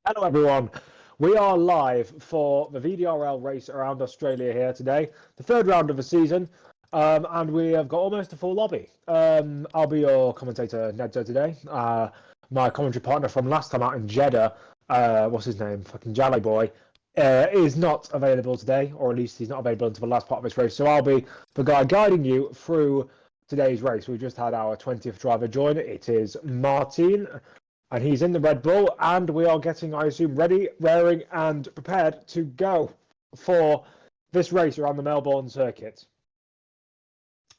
Hello everyone, we are live for the VDRL race around Australia here today, the third round of the season, and we have got almost a full lobby. I'll be your commentator, Nedza, today. My commentary partner from last time out in Jeddah, what's his name, fucking Jolly Boy, is not available today, or at least he's not available until the last part of this race, so I'll be the guy guiding you through today's race. We just had our 20th driver join. It is Martin. And he's in the Red Bull, and we are getting, I assume, ready, raring, and prepared to go for this race around the Melbourne circuit.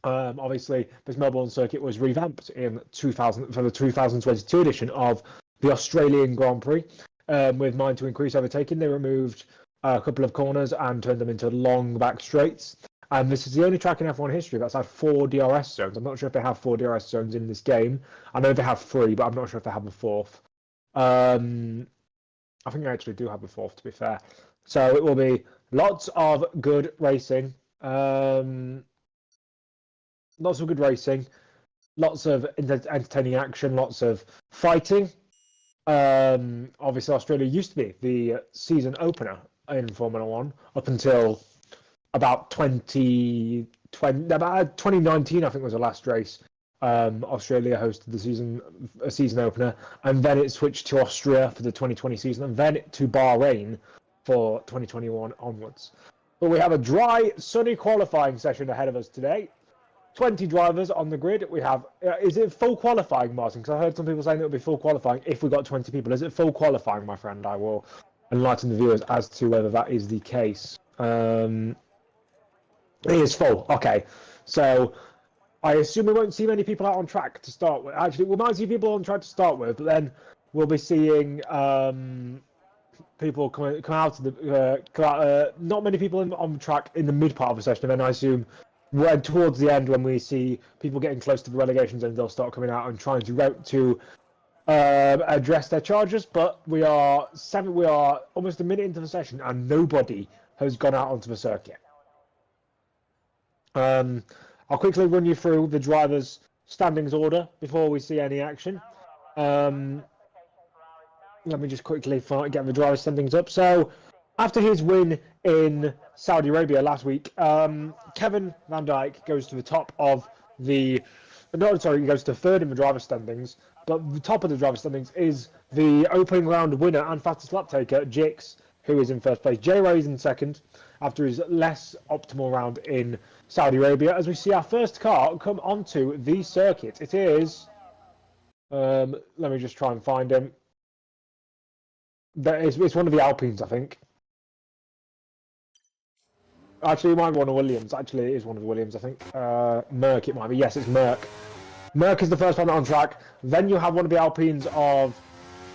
Obviously, this Melbourne circuit was revamped in 2000 for the 2022 edition of the Australian Grand Prix. With mind to increase overtaking, they removed a couple of corners and turned them into long back straights. And this is the only track in F1 history that's had 4 DRS zones. I'm not sure if they have 4 DRS zones in this game. I know they have 3, but I'm not sure if they have a 4th. I think they actually do have a 4th, to be fair. So it will be lots of good racing. Lots of good racing. Lots of entertaining action. Lots of fighting. Obviously, Australia used to be the season opener in Formula 1 up until about 2019, I think was the last race. Australia hosted the season opener, and then it switched to Austria for the 2020 season, and then to Bahrain for 2021 onwards. But we have a dry, sunny qualifying session ahead of us today. 20 drivers on the grid. We have. Is it full qualifying, Martin? Because I heard some people saying it would be full qualifying if we got 20 people. Is it full qualifying, my friend? I will enlighten the viewers as to whether that is the case. It is full. Okay, so I assume we won't see many people out on track to start with. Actually, we might see people on track to start with, but then we'll be seeing people come out of the not many people on track in the mid part of the session. And then I assume towards the end, when we see people getting close to the relegation zone, they'll start coming out and trying to address their charges. But we are almost a minute into the session, and nobody has gone out onto the circuit. I'll quickly run you through the drivers' standings order before we see any action. Let me just quickly get the drivers' standings up. So, after his win in Saudi Arabia last week, Kevin Van Dijk goes to the top of the... No, sorry, he goes to third in the driver's standings. But the top of the driver's standings is the opening round winner and fastest lap taker, Jix, who is in first place. J-Ray is in second after his less optimal round in Saudi Arabia, as we see our first car come onto the circuit. It is... let me just try and find him. It's one of the Alpines, I think. Actually, it might be one of Williams. Actually, it is one of the Williams, I think. Merck, it might be. Yes, it's Merck. Merck is the first one on track. Then you have one of the Alpines of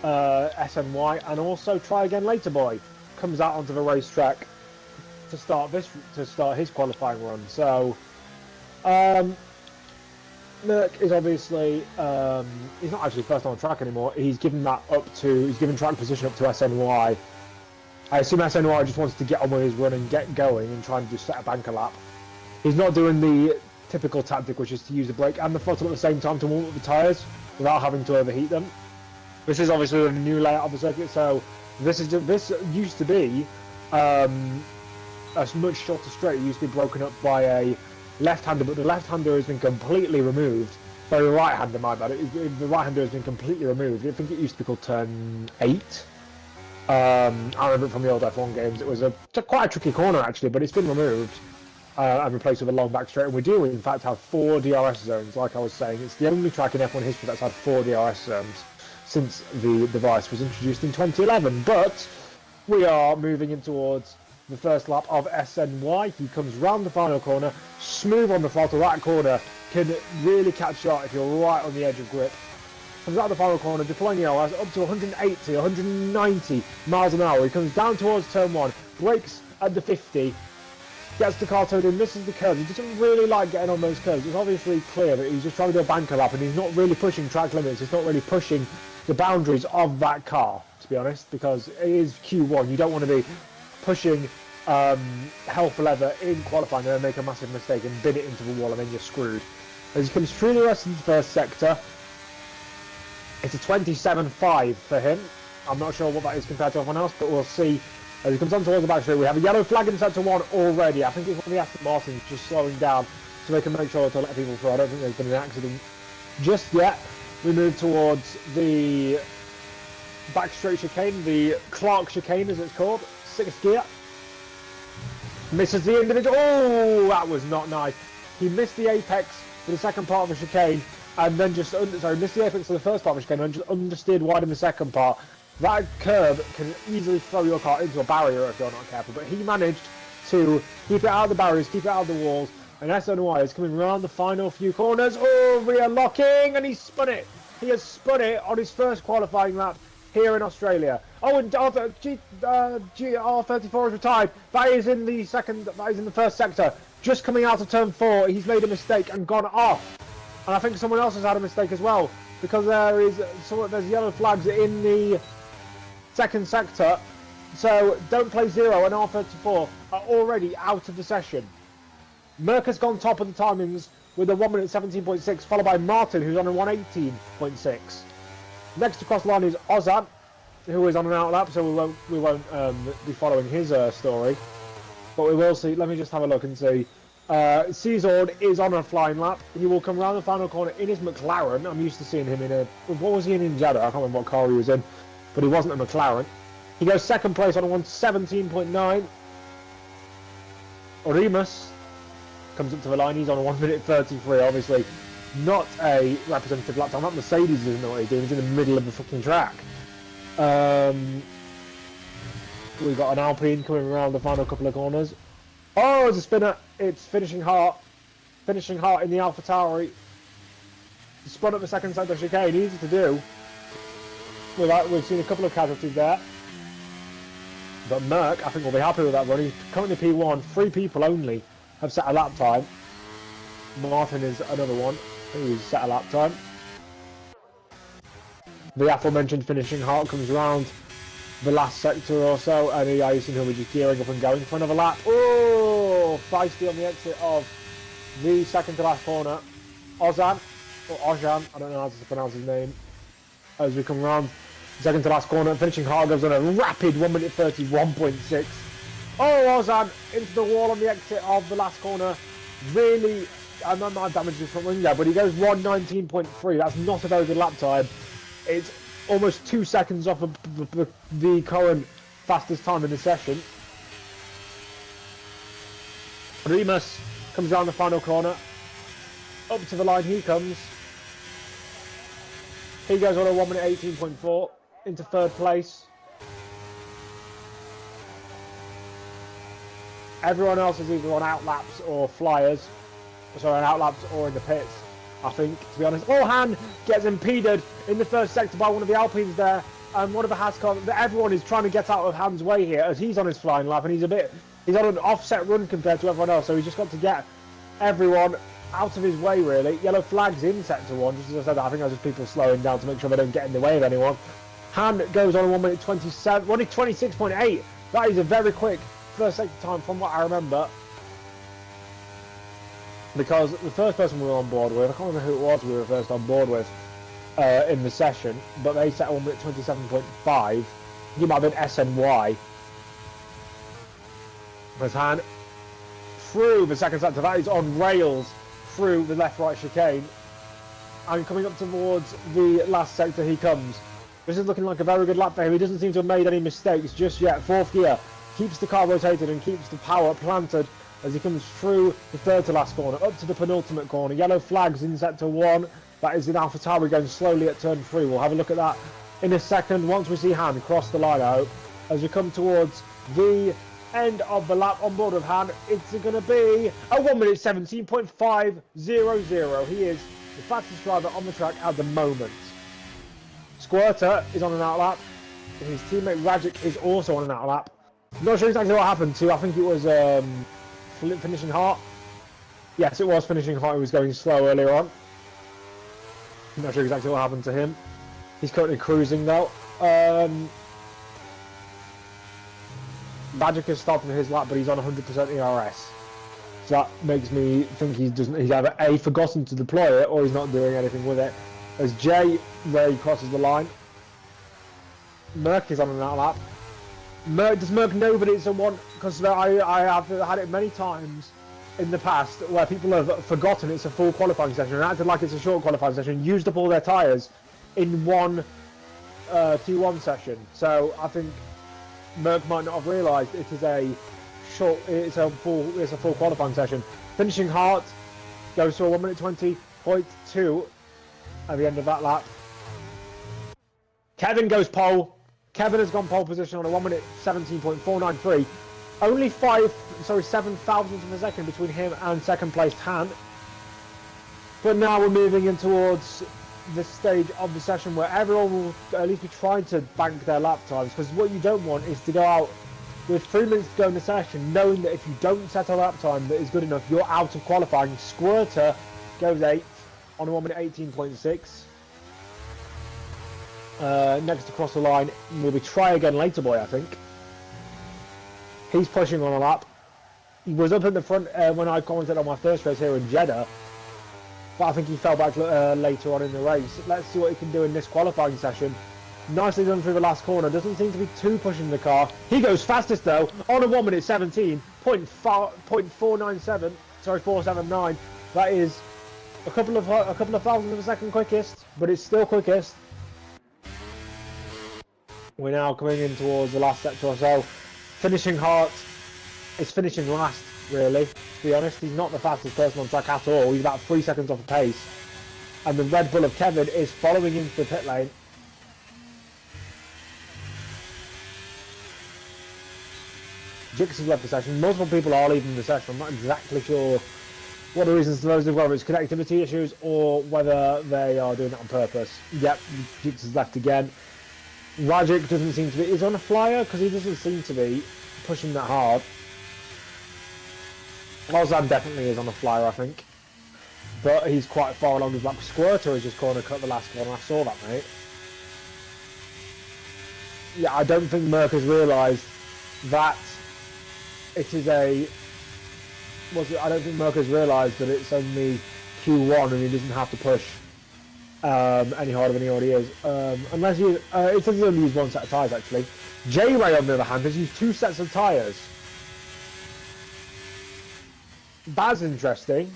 SNY, and also Try Again Later Boy comes out onto the racetrack to start his qualifying run. So Merck is obviously he's not actually first on track anymore. He's given track position up to SNY. I assume SNY just wants to get on with his run and get going and try and just set a banker lap. He's not doing the typical tactic, which is to use the brake and the throttle at the same time to warm up the tyres without having to overheat them. This is obviously a new layout of the circuit, so this used to be a much shorter straight. It used to be broken up by a left-hander, but the left-hander has been completely removed. Sorry, the right-hander, my bad. The right-hander has been completely removed. I think it used to be called Turn 8. I remember it from the old F1 games. It was quite a tricky corner, actually, but it's been removed and replaced with a long back straight. And we do, in fact, have 4 DRS zones, like I was saying. It's the only track in F1 history that's had 4 DRS zones since the device was introduced in 2011. But we are moving in towards the first lap of SNY. He comes round the final corner, smooth on the throttle. That corner can really catch you out if you're right on the edge of grip. Comes out the final corner, deploying the LS up to 180, 190 miles an hour. He comes down towards turn 1, brakes at the 50, gets the car towed in, misses the curves. He doesn't really like getting on those curves. It's obviously clear that he's just trying to do a banker lap, and he's not really pushing track limits. He's not really pushing the boundaries of that car, to be honest, because it is Q1. You don't want to be pushing hell for leather in qualifying and then make a massive mistake and bin it into the wall, and then you're screwed. As he comes through the rest of the first sector, it's a 27.5 for him. I'm not sure what that is compared to everyone else, but we'll see. As he comes on towards the back straight, we have a yellow flag in sector 1 already. I think it's one of the Aston Martins just slowing down so they can make sure to let people through. I don't think there's been an accident just yet. We move towards the back straight chicane, the Clark chicane as it's called, 6th gear. Misses the individual. Oh, that was not nice. He missed the apex for the second part of the chicane, and then just missed the apex for the first part of the chicane, and just understeered wide in the second part. That curb can easily throw your car into a barrier if you're not careful, but he managed to keep it out of the barriers, keep it out of the walls, and SNY is coming around the final few corners. Oh, rear locking, and he spun it. He has spun it on his first qualifying lap here in Australia. Oh, and GR34 is retired. That is in the first sector. Just coming out of turn 4, he's made a mistake and gone off. And I think someone else has had a mistake as well, because there's yellow flags in the second sector. So don't play 0 and R34 are already out of the session. Merck has gone top of the timings with a 1 minute 17.6, followed by Martin, who's on a 1:18.6. Next across the line is Ozan, who is on an outlap, so we won't be following his story. But we will see. Let me just have a look and see. Caesar is on a flying lap. He will come around the final corner in his McLaren. I'm used to seeing him in a... What was he in Jeddah? I can't remember what car he was in, but he wasn't a McLaren. He goes second place on a 1:17.9. Remus comes up to the line. He's on a 1 minute 33. Obviously, not a representative lap time. That Mercedes doesn't know what he's doing. He's in the middle of the fucking track. We've got an Alpine coming around the final couple of corners. Oh, it's a spinner. It's finishing hard. Finishing hard in the AlphaTauri. Spun up the second sector chicane. Easy to do. We've seen a couple of casualties there. But Merck, I think, will be happy with that run. He's currently P1. 3 people only have set a lap time. Martin is another one who's set a lap time. The aforementioned finishing heart comes around the last sector or so, and I assume he'll be just gearing up and going for another lap. Oh, feisty on the exit of the second to last corner. Ozan, or Ojan, I don't know how to pronounce his name. As we come around the second to last corner, finishing hard goes on a rapid 1 minute 31.6. Oh, Ozan into the wall on the exit of the last corner. Really, I might have damaged his front wing there, but he goes 1:19.3. That's not a very good lap time. It's almost 2 seconds off of the current fastest time in the session. Remus comes around the final corner. Up to the line he comes. He goes on a 1 minute 18.4 into third place. Everyone else is either on outlaps or flyers. Sorry, on outlaps or in the pits, I think, to be honest. Orhan gets impeded in the first sector by one of the Alpines there, and one of the Hascon. Everyone is trying to get out of Han's way here as he's on his flying lap, and he's on an offset run compared to everyone else, so he's just got to get everyone out of his way, really. Yellow flags in sector 1, just as I said, I think that's just people slowing down to make sure they don't get in the way of anyone. Han goes on a 1 minute 27, 1 minute 26.8. That is a very quick first sector time from what I remember. Because the first person we were on board with, I can't remember who it was we were first on board with in the session, but they set 1 minute 27.5. He might have been SNY. As Han through the second sector, that is on rails through the left-right chicane. And coming up towards the last sector he comes. This is looking like a very good lap for him. He doesn't seem to have made any mistakes just yet. Fourth gear, keeps the car rotated and keeps the power planted as he comes through the third to last corner, up to the penultimate corner. Yellow flags in sector 1. That is in AlphaTauri going slowly at turn 3. We'll have a look at that in a second once we see Han cross the line out. As we come towards the end of the lap on board of Han, it's going to be a 1 minute 17.500. He is the fastest driver on the track at the moment. Squirter is on an outlap. His teammate Rajic is also on an outlap. I'm not sure exactly what happened to. I think it was finishing hard. Yes, it was finishing hard. He was going slow earlier on. I'm not sure exactly what happened to him. He's currently cruising though. Magic has started his lap, but he's on 100% ERS. So that makes me think he's either A, forgotten to deploy it, or he's not doing anything with it. As Ray crosses the line. Merck is on that lap. Does Merck know that it's a one? Because I have had it many times in the past where people have forgotten it's a full qualifying session and acted like it's a short qualifying session, used up all their tyres in one T1 session. So I think Merck might not have realised it is a short, it's a full qualifying session. Finishing Hart goes to a 1 minute 20.2 at the end of that lap. Kevin goes pole. Kevin has gone pole position on a 1 minute 17.493. Only 7 thousandths of a second between him and second placed Han. But now we're moving in towards the stage of the session where everyone will at least be trying to bank their lap times, because what you don't want is to go out with 3 minutes to go in the session knowing that if you don't set a lap time that is good enough, you're out of qualifying. Squirter goes 8th on a 1 minute 18.6. Next across the line will be Try Again Later Boy, I think. He's pushing on a lap. He was up in the front when I commented on my first race here in Jeddah, but I think he fell back later on in the race. Let's see what he can do in this qualifying session. Nicely done through the last corner. Doesn't seem to be too pushing the car. He goes fastest though on a 1 minute 17.497. Sorry, 479. That is a couple of thousandths of a second quickest, but it's still quickest. We're now coming in towards the last sector or so. Finishing Hart is finishing last, really, to be honest. He's not the fastest person on track at all. He's about 3 seconds off the pace. And the Red Bull of Kevin is following into the pit lane. Jix has left the session. Multiple people are leaving the session. I'm not exactly sure what the reasons for those are, whether it's connectivity issues or whether they are doing it on purpose. Yep, Jix has left again. Rajic doesn't seem to be... Is on a flyer? Because he doesn't seem to be pushing that hard. Ozan definitely is on a flyer, I think. But he's quite far along his lap. Squirter has just corner cut the last corner. I saw that, mate. Yeah, I don't think Merck has realised that it is a... I don't think Merck has realised that it's only Q1 and he doesn't have to push any harder than he already is. Unless he... it says he's only used one set of tyres, actually. J-Ray, on the other hand, has used 2 sets of tyres. That's interesting.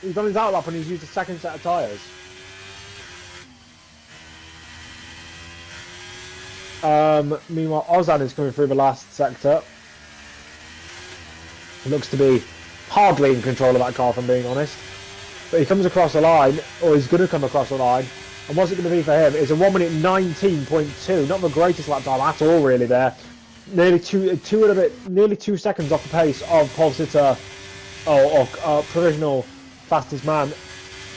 He's done his outlap and he's used a second set of tyres. Meanwhile, Ozan is coming through the last sector. He looks to be hardly in control of that car, if I'm being honest. But he comes across the line, or he's going to come across the line. And what's it going to be for him? It's a 1 minute 19.2. Not the greatest lap time at all, really. There, nearly two seconds off the pace of pole sitter or provisional fastest man.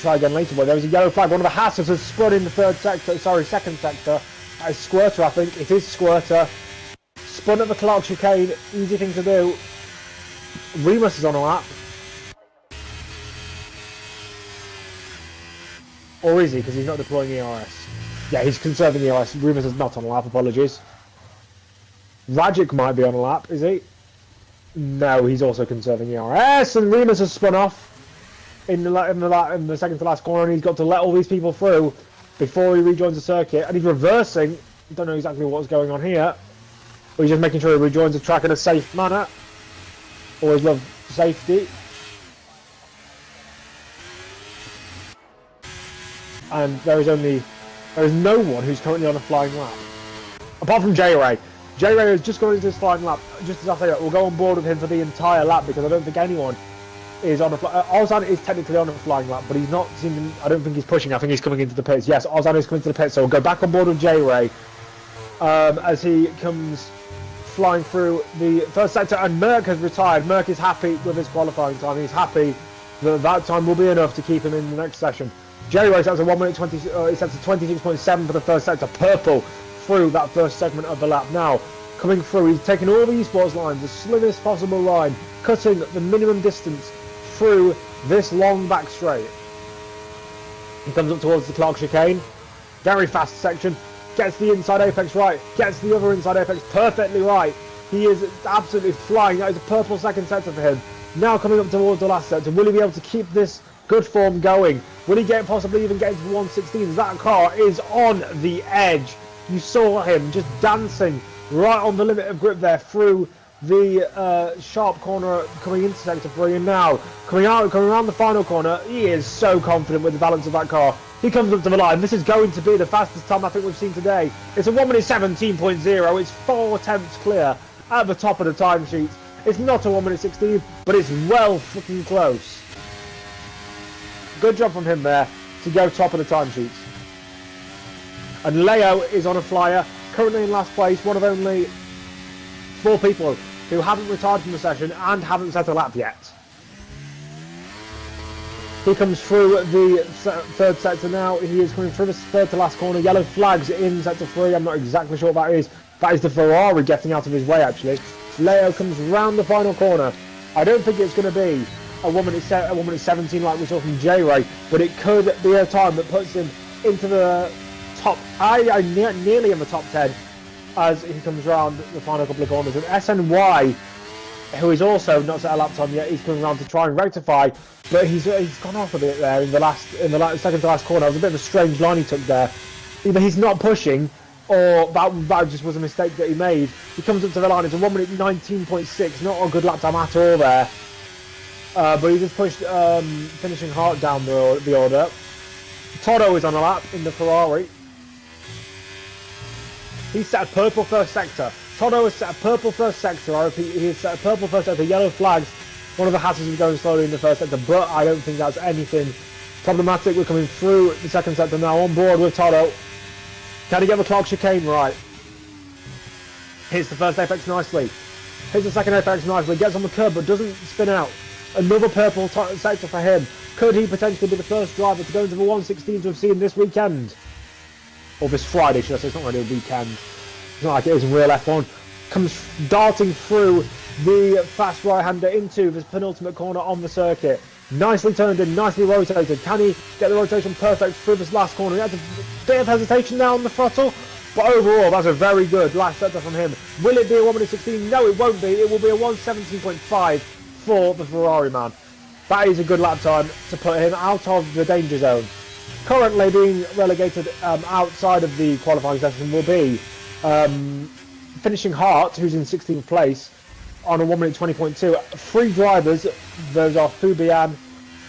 Try Again Later Boy. There was a yellow flag. One of the Hassers has spun in the second sector. That is Squirter, I think. It is Squirter. Spun at the Clark chicane. Easy thing to do. Remus is on a lap. Or is he? Because he's not deploying ERS. Yeah, he's conserving ERS. Remus is not on a lap. Apologies. Rajic might be on a lap, is he? No, he's also conserving ERS. And Remus has spun off in the second to last corner, and he's got to let all these people through before he rejoins the circuit. And he's reversing. Don't know exactly what's going on here. But he's just making sure he rejoins the track in a safe manner. Always love safety. And there is no one who's currently on a flying lap. Apart from J-Ray. J-Ray has just gone into his flying lap. Just as I say that, we'll go on board with him for the entire lap because I don't think anyone is on a Ozan is technically on a flying lap, but he's not seeming... I don't think he's pushing. I think he's coming into the pits. Yes, Ozan is coming to the pits, so we'll go back on board with J-Ray as he comes flying through the first sector, and Merck has retired. Merck is happy with his qualifying time. He's happy that time will be enough to keep him in the next session. J-Ray sets a 1 minute 20. It sets a 26.7 for the first sector. Purple through that first segment of the lap. Now coming through, he's taking all the esports lines, the slimmest possible line, cutting the minimum distance through this long back straight. He comes up towards the Clark chicane. Very fast section. Gets the inside apex right. Gets the other inside apex perfectly right. He is absolutely flying. That is a purple second sector for him. Now coming up towards the last sector. Will he be able to keep this good form going? Will he possibly even get into 116? That car is on the edge. You saw him just dancing right on the limit of grip there through the sharp corner coming into sector 3, and now coming around the final corner. He is so confident with the balance of that car. He comes up to the line. This is going to be the fastest time I think we've seen today. It's a 1 minute 17.0. It's 4 tenths clear at the top of the timesheet. It's not a 1 minute 16, but it's well fucking close. Good job from him there to go top of the timesheets. And Leo is on a flyer, currently in last place, one of only 4 people who haven't retired from the session and haven't set a lap yet. He comes through the third sector now. He is coming through the third to last corner. Yellow flags in sector 3. I'm not exactly sure what that is. That is the Ferrari getting out of his way, actually. Leo comes round the final corner. I don't think it's going to be a 1 minute 17 like we saw from J-Ray, but it could be a time that puts him into the top, nearly in the top 10 as he comes round the final couple of corners. And SNY, who is also not set a lap time yet, he's coming around to try and rectify, but he's gone off a bit there in the second to last corner. It was a bit of a strange line he took there. Either he's not pushing, or that just was a mistake that he made. He comes up to the line. It's a 1 minute 19.6, not a good lap time at all there. But he just pushed finishing Hart down the order. Toto is on a lap in the Ferrari. He's set a purple first sector. Toto has set a purple first sector. I repeat, he has set a purple first sector. Yellow flags. One of the hazards is going slowly in the first sector, but I don't think that's anything problematic. We're coming through the second sector now, on board with Toto. Can he get the clock chicane right? Hits the first apex nicely. Hits the second apex nicely. Gets on the curb, but doesn't spin out. Another purple sector for him. Could he potentially be the first driver to go into the 116 to have seen this weekend? Or this Friday, should I say. It's not really a weekend. It's not like it is in real F1. Comes darting through the fast right-hander into this penultimate corner on the circuit. Nicely turned in, nicely rotated. Can he get the rotation perfect through this last corner? He has a bit of hesitation now on the throttle, but overall, that's a very good last sector from him. Will it be a 1 minute 16? No, it won't be. It will be a 1:17.5 for the Ferrari man. That is a good lap time to put him out of the danger zone. Currently being relegated outside of the qualifying session will be finishing Hart, who's in 16th place, on a 1 minute 20.2. 3 drivers, those are Fubian,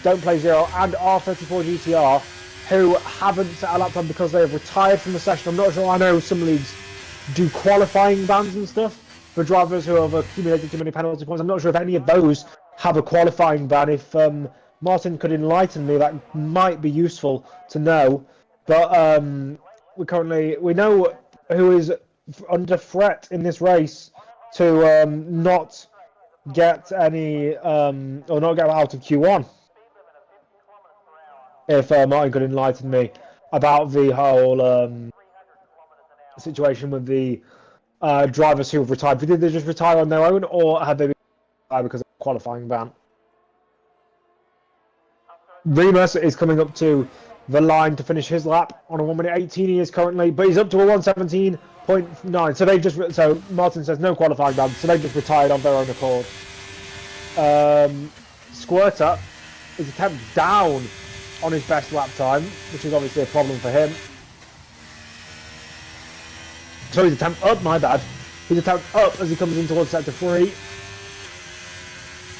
Don't Play Zero, and R34 GTR, who haven't set a lap time because they have retired from the session. I'm not sure. I know some leagues do qualifying bans and stuff for drivers who have accumulated too many penalty points. I'm not sure if any of those have a qualifying ban. If Martin could enlighten me, that might be useful to know. But we know who is under threat in this race to not get any or not get out of Q1. If Martin could enlighten me about the whole situation with the drivers who have retired. Did they just retire on their own, or have they been retired because of a qualifying ban? Remus is coming up to the line to finish his lap on a 1 minute 18 he is currently, but he's up to a 1:17.9. So they just Martin says no qualifying ban, so they just retired on their own accord. Squirter is a tenth down on his best lap time, which is obviously a problem for him. So he's a tenth up, my bad. He's a tenth up as he comes in towards sector 3.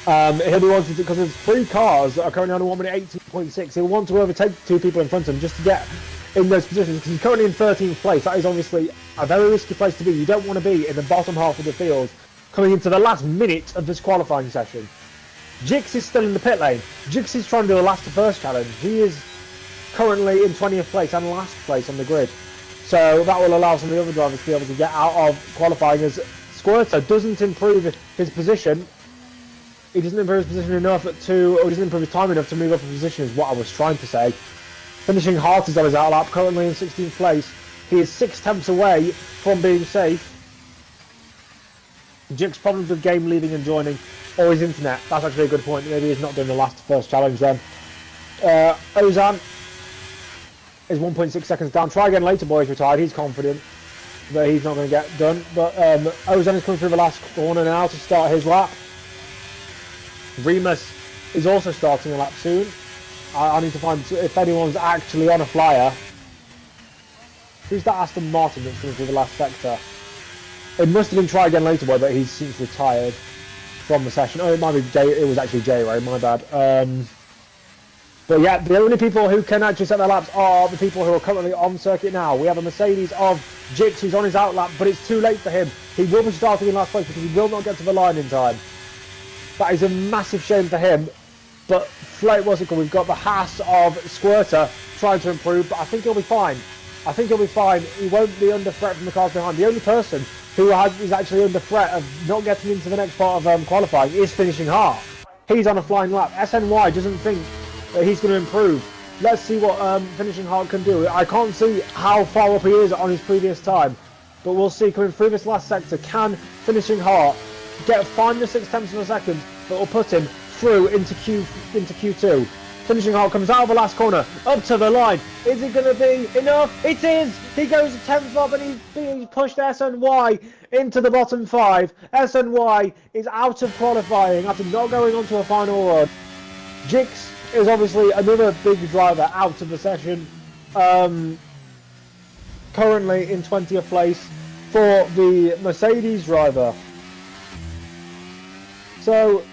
He'll be wanting to, because there's 3 cars that are currently on a 1 minute 18.6. He'll want to overtake 2 people in front of him just to get in those positions, because he's currently in 13th place. That is obviously a very risky place to be. You don't want to be in the bottom half of the field coming into the last minute of this qualifying session. Jix is still in the pit lane. Jix is trying to do a last to first challenge. He is currently in 20th place and last place on the grid. So that will allow some of the other drivers to be able to get out of qualifying, as Squirter doesn't improve his position. He doesn't improve his position enough or doesn't improve his time enough to move up a position, is what I was trying to say. Finishing Hart is on his out lap, currently in 16th place. He is 6 tenths away from being safe. Jix problems with game leaving and joining, or his internet. That's actually a good point. Maybe he's not doing the last first challenge then. Ozan is 1.6 seconds down. Try again later, boys. Retired. He's confident that he's not going to get done. But Ozan is coming through the last corner now to start his lap. Remus is also starting a lap soon. I need to find if anyone's actually on a flyer. Who's that Aston Martin that's coming through the last sector? It must have been Try Again Later Boy, but he's since retired from the session. Oh, it might be Jay. It was actually J-Ray, my bad. But yeah, the only people who can actually set their laps are the people who are currently on circuit now. We have a Mercedes of Jix who's on his outlap, but it's too late for him. He will be starting in last place because he will not get to the line in time. That is a massive shame for him. But we've got the Haas of Squirter trying to improve, but I think he'll be fine. I think he'll be fine. He won't be under threat from the cars behind. The only person who is actually under threat of not getting into the next part of qualifying is Finishing Hart. He's on a flying lap. SNY doesn't think that he's going to improve. Let's see what Finishing Hart can do. I can't see how far up he is on his previous time, but we'll see. Coming through this last sector, can Finishing Hart find the 0.6 of a second that will put him through into Q2? Finishing Hart comes out of the last corner, up to the line. Is it going to be enough? It is! He goes 10th up and he's pushed SNY into the bottom 5. SNY is out of qualifying after not going on to a final run. Jix is obviously another big driver out of the session. Currently in 20th place for the Mercedes driver. So,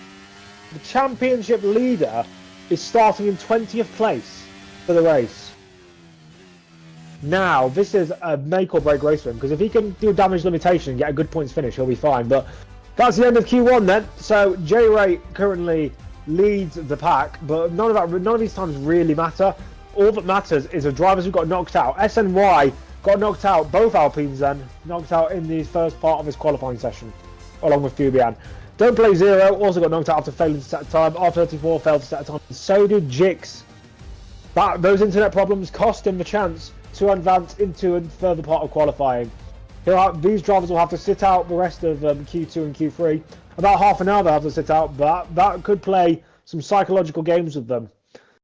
the championship leader is starting in 20th place for the race. Now, this is a make or break race for him, because if he can do damage limitation and get a good points finish, he'll be fine. But that's the end of Q1 then. So J-Ray currently leads the pack, but none of these times really matter. All that matters is the drivers who got knocked out. SNY got knocked out, both Alpines then, knocked out in the first part of his qualifying session, along with Fubian. Don't Play Zero also got knocked out after failing to set a time. R34 failed to set a time. So did Jix. Those internet problems cost him the chance to advance into a further part of qualifying. These drivers will have to sit out the rest of Q2 and Q3. About half an hour they'll have to sit out, but that could play some psychological games with them.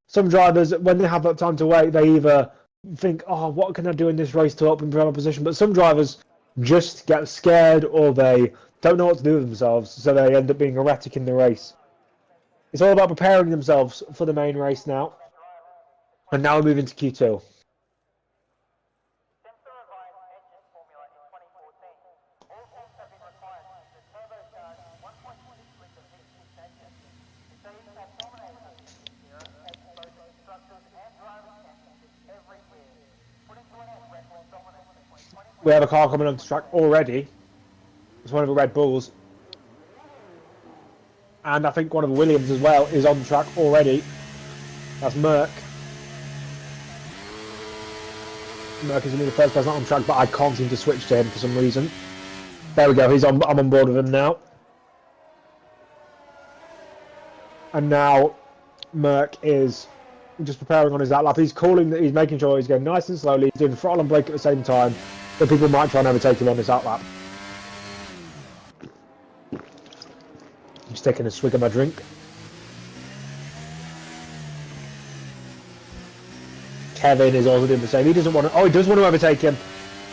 Some drivers, when they have that time to wait, they either think, oh, what can I do in this race to help improve my position? But some drivers just get scared, or they don't know what to do with themselves, so they end up being erratic in the race. It's all about preparing themselves for the main race now. And now we're moving to Q2. We have a car coming onto track already. It's one of the Red Bulls. And I think one of the Williams as well is on the track already. That's Merck. Merck is only the first person on track, but I can't seem to switch to him for some reason. There we go, I'm on board with him now. And now Merck is just preparing on his outlap. He's making sure he's going nice and slowly. He's doing throttle and brake at the same time. But people might try and overtake him on this outlap. I'm just taking a swig of my drink. Kevin is also doing the same. He doesn't want to. Oh, he does want to overtake him.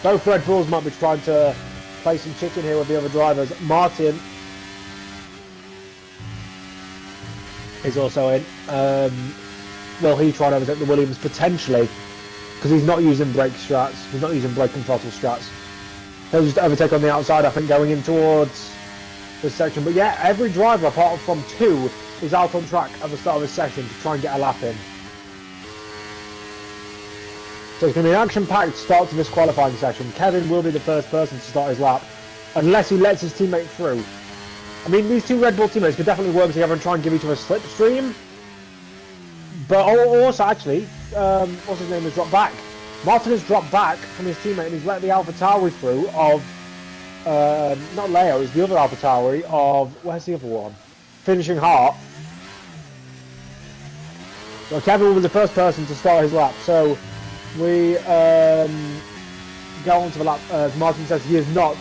Both Red Bulls might be trying to play some chicken here with the other drivers. Martin is also in. Will he try and overtake the Williams potentially? Because he's not using brake strats. He's not using brake and throttle strats. He'll just overtake on the outside, I think, going in towards this section. But yeah, every driver apart from 2 is out on track at the start of this session to try and get a lap in. So it's going to be an action-packed start to this qualifying session. Kevin will be the first person to start his lap, unless he lets his teammate through. I mean, these 2 Red Bull teammates could definitely work together and try and give each other a slipstream. But also, actually, what's his name has dropped back. Martin has dropped back from his teammate and he's let the AlphaTauri through of, not Leo, it's the other AlphaTauri of, where's the other one? Finishing Hart. So Kevin will be the first person to start his lap. So we go on to the lap. Martin says he is not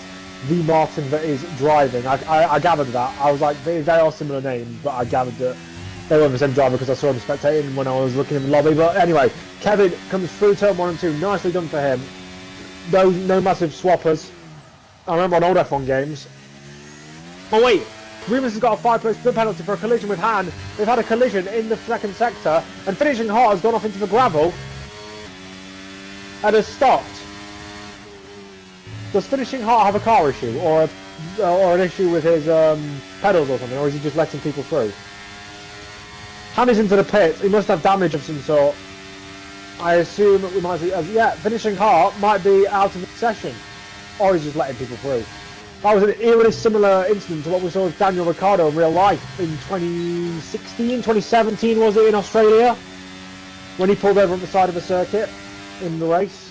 the Martin that is driving. I gathered that. I was like, they are similar names, but I gathered that they were the same driver because I saw him spectating when I was looking in the lobby. But anyway, Kevin comes through turn 1 and 2. Nicely done for him. No massive swappers. I remember on old F1 games. Oh wait, Remus has got a 5-place split penalty for a collision with Han. They've had a collision in the second sector, and Finishing Hart has gone off into the gravel and has stopped. Does finishing hard have a car issue or an issue with his pedals or something, or is he just letting people through? Hannah's into the pits. He must have damage of some sort. I assume we might see. Yeah, finishing hard might be out of the session, or he's just letting people through. That was an eerily similar incident to what we saw with Daniel Ricciardo in real life in 2016, 2017 was it, in Australia, when he pulled over on the side of the circuit in the race.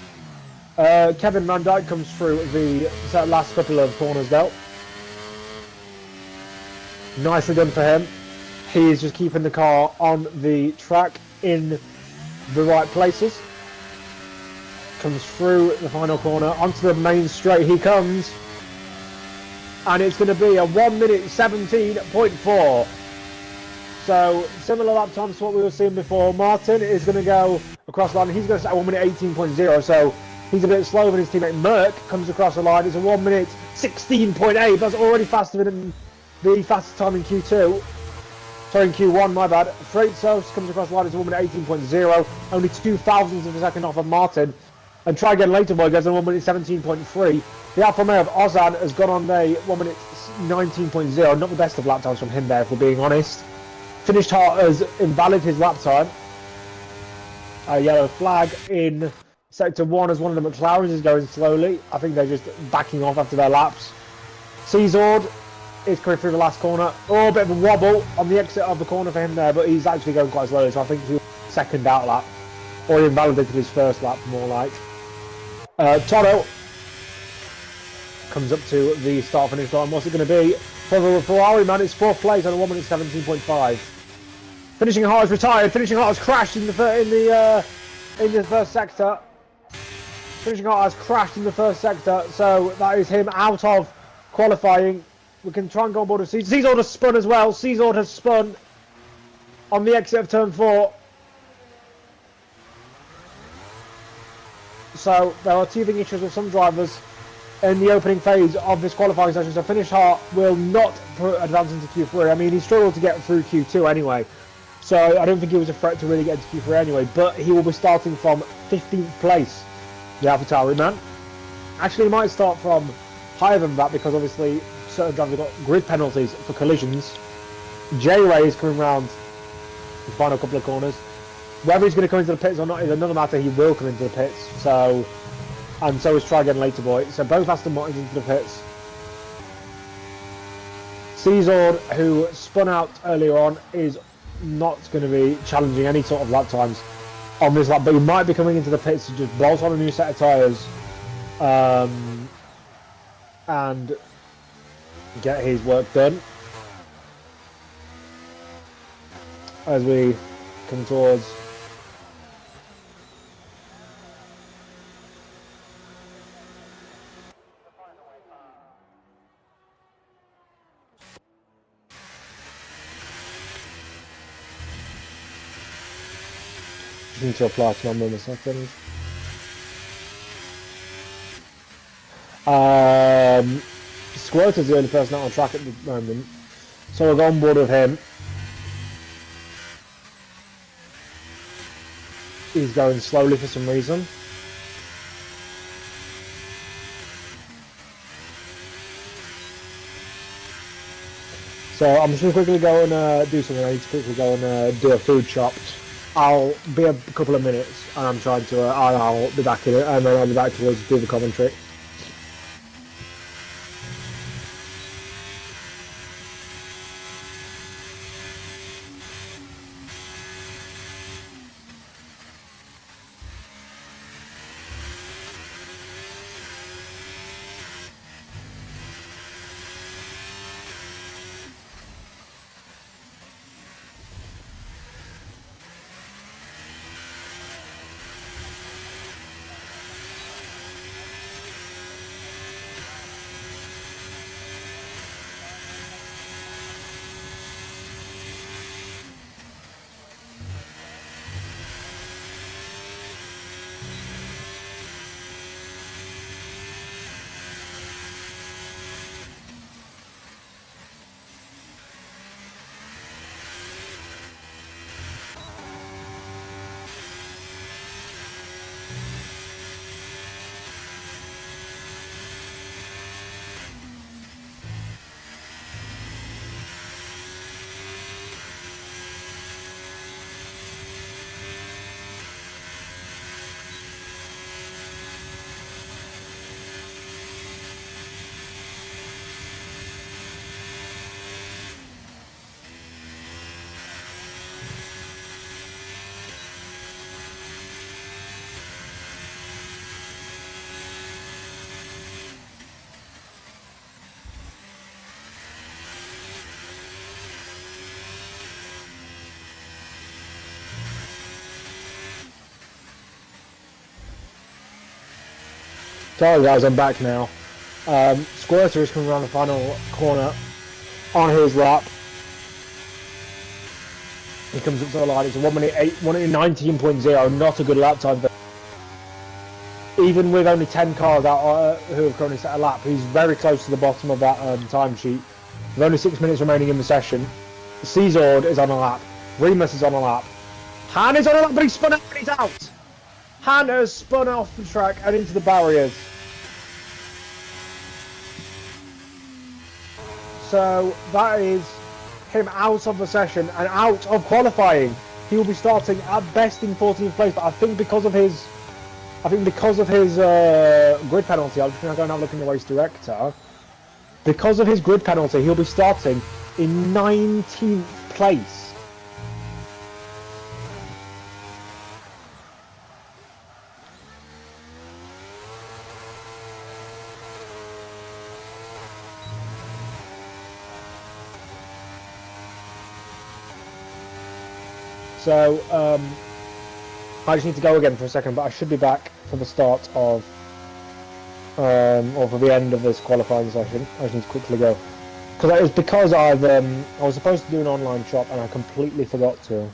Kevin Van Dijk comes through the last couple of corners though. Nicely done for him. He is just keeping the car on the track in the right places. Comes through the final corner, onto the main straight he comes. And it's going to be a 1 minute 17.4. So similar lap times to what we were seeing before. Martin is going to go across the line. He's going to set 1 minute 18.0. So he's a bit slower than his teammate Merck. Comes across the line. It's a 1 minute 16.8. That's already faster than the fastest time in Q2. Sorry, in Q1, my bad. Freitzos comes across the line. It's a 1 minute 18.0. Only 0.02 of a second off of Martin. And try again later, boy, goes on 1 minute 17.3. The Alfa Romeo of Ozan has gone on there 1 minute 19.0. Not the best of lap times from him there, if we're being honest. Finished Hart has invalid his lap time. A yellow flag in sector 1 as one of the McLarens is going slowly. I think they're just backing off after their laps. Cesord is coming through the last corner. Oh, a bit of a wobble on the exit of the corner for him there, but he's actually going quite slowly, so I think he's second out lap. Or he invalidated his first lap, more like. Toto comes up to the start-finish line. What's it going to be? For the Ferrari, man, it's 4th place on a 1 minute 17.5. Finishing Hart is retired. Finishing Hart has crashed in the first sector. Finishing Hart has crashed in the first sector, so that is him out of qualifying. We can try and go on board with Cesord. Cesord has spun as well. Cesord has spun on the exit of turn 4. So there are teething issues with some drivers in the opening phase of this qualifying session. So Finish Hart will not advance into Q3. I mean, he struggled to get through Q2 anyway. So I don't think he was a threat to really get into Q3 anyway. But he will be starting from 15th place, the AlphaTauri man. Actually, he might start from higher than that because obviously certain drivers have got grid penalties for collisions. J-Ray is coming round the final couple of corners. Whether he's going to come into the pits or not is another matter. He will come into the pits. So, and so is Try Again Later Boy. So both Aston Martins into the pits. Cesord, who spun out earlier on, is not going to be challenging any sort of lap times on this lap, but he might be coming into the pits to just bolt on a new set of tyres and get his work done as we come towards need to apply to my mum a second. Squirter's the only person out on track at the moment, so we'll go on board with him. He's going slowly for some reason. So I'm just going to quickly go and do something. I need to quickly go and do a food shop. I'll be a couple of minutes, and I'm trying to. I'll be back in it, and then I'll be back towards do the commentary. Sorry guys, I'm back now. Squirter is coming around the final corner on his lap. He comes up to the line. It's a 1 minute 19.0. Not a good lap time, but even with only 10 cars out who have currently set a lap, he's very close to the bottom of that timesheet. With only 6 minutes remaining in the session, Czord is on a lap. Remus is on a lap. Han is on a lap, but he's spun out and he's out. Han has spun off the track and into the barriers. So that is him out of the session and out of qualifying. He will be starting at best in 14th place, but I think because of his grid penalty, I'm just going to go and have a look in the race director. Because of his grid penalty, he'll be starting in 19th place. So, I just need to go again for a second, but I should be back for the start of, or for the end of this qualifying session. I just need to quickly go. Because it was because I was supposed to do an online shop and I completely forgot to.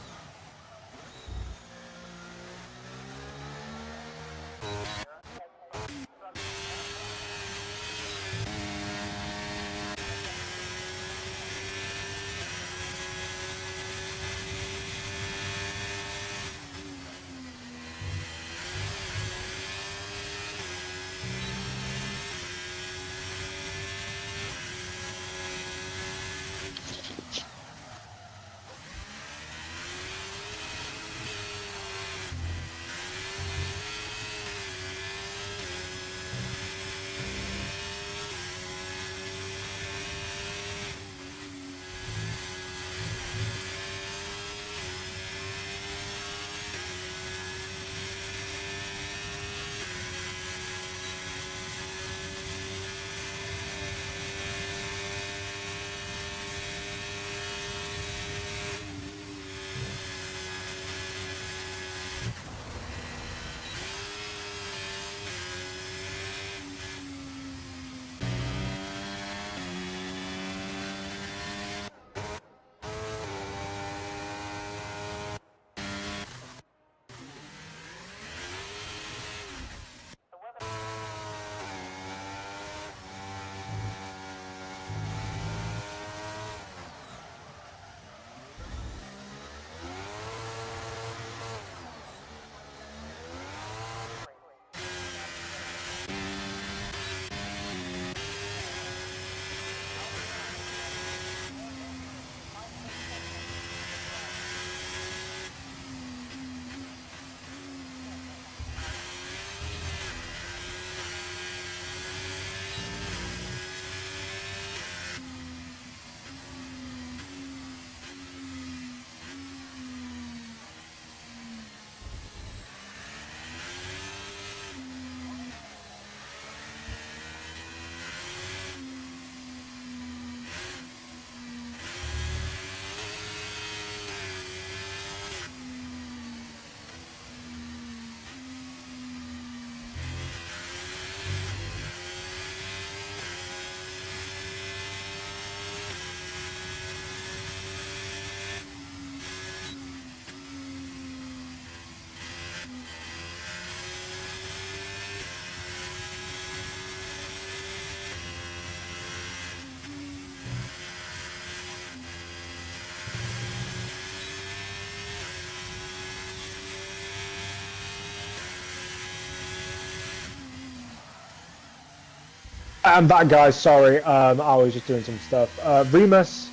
I'm back, guys. Sorry, I was just doing some stuff. Remus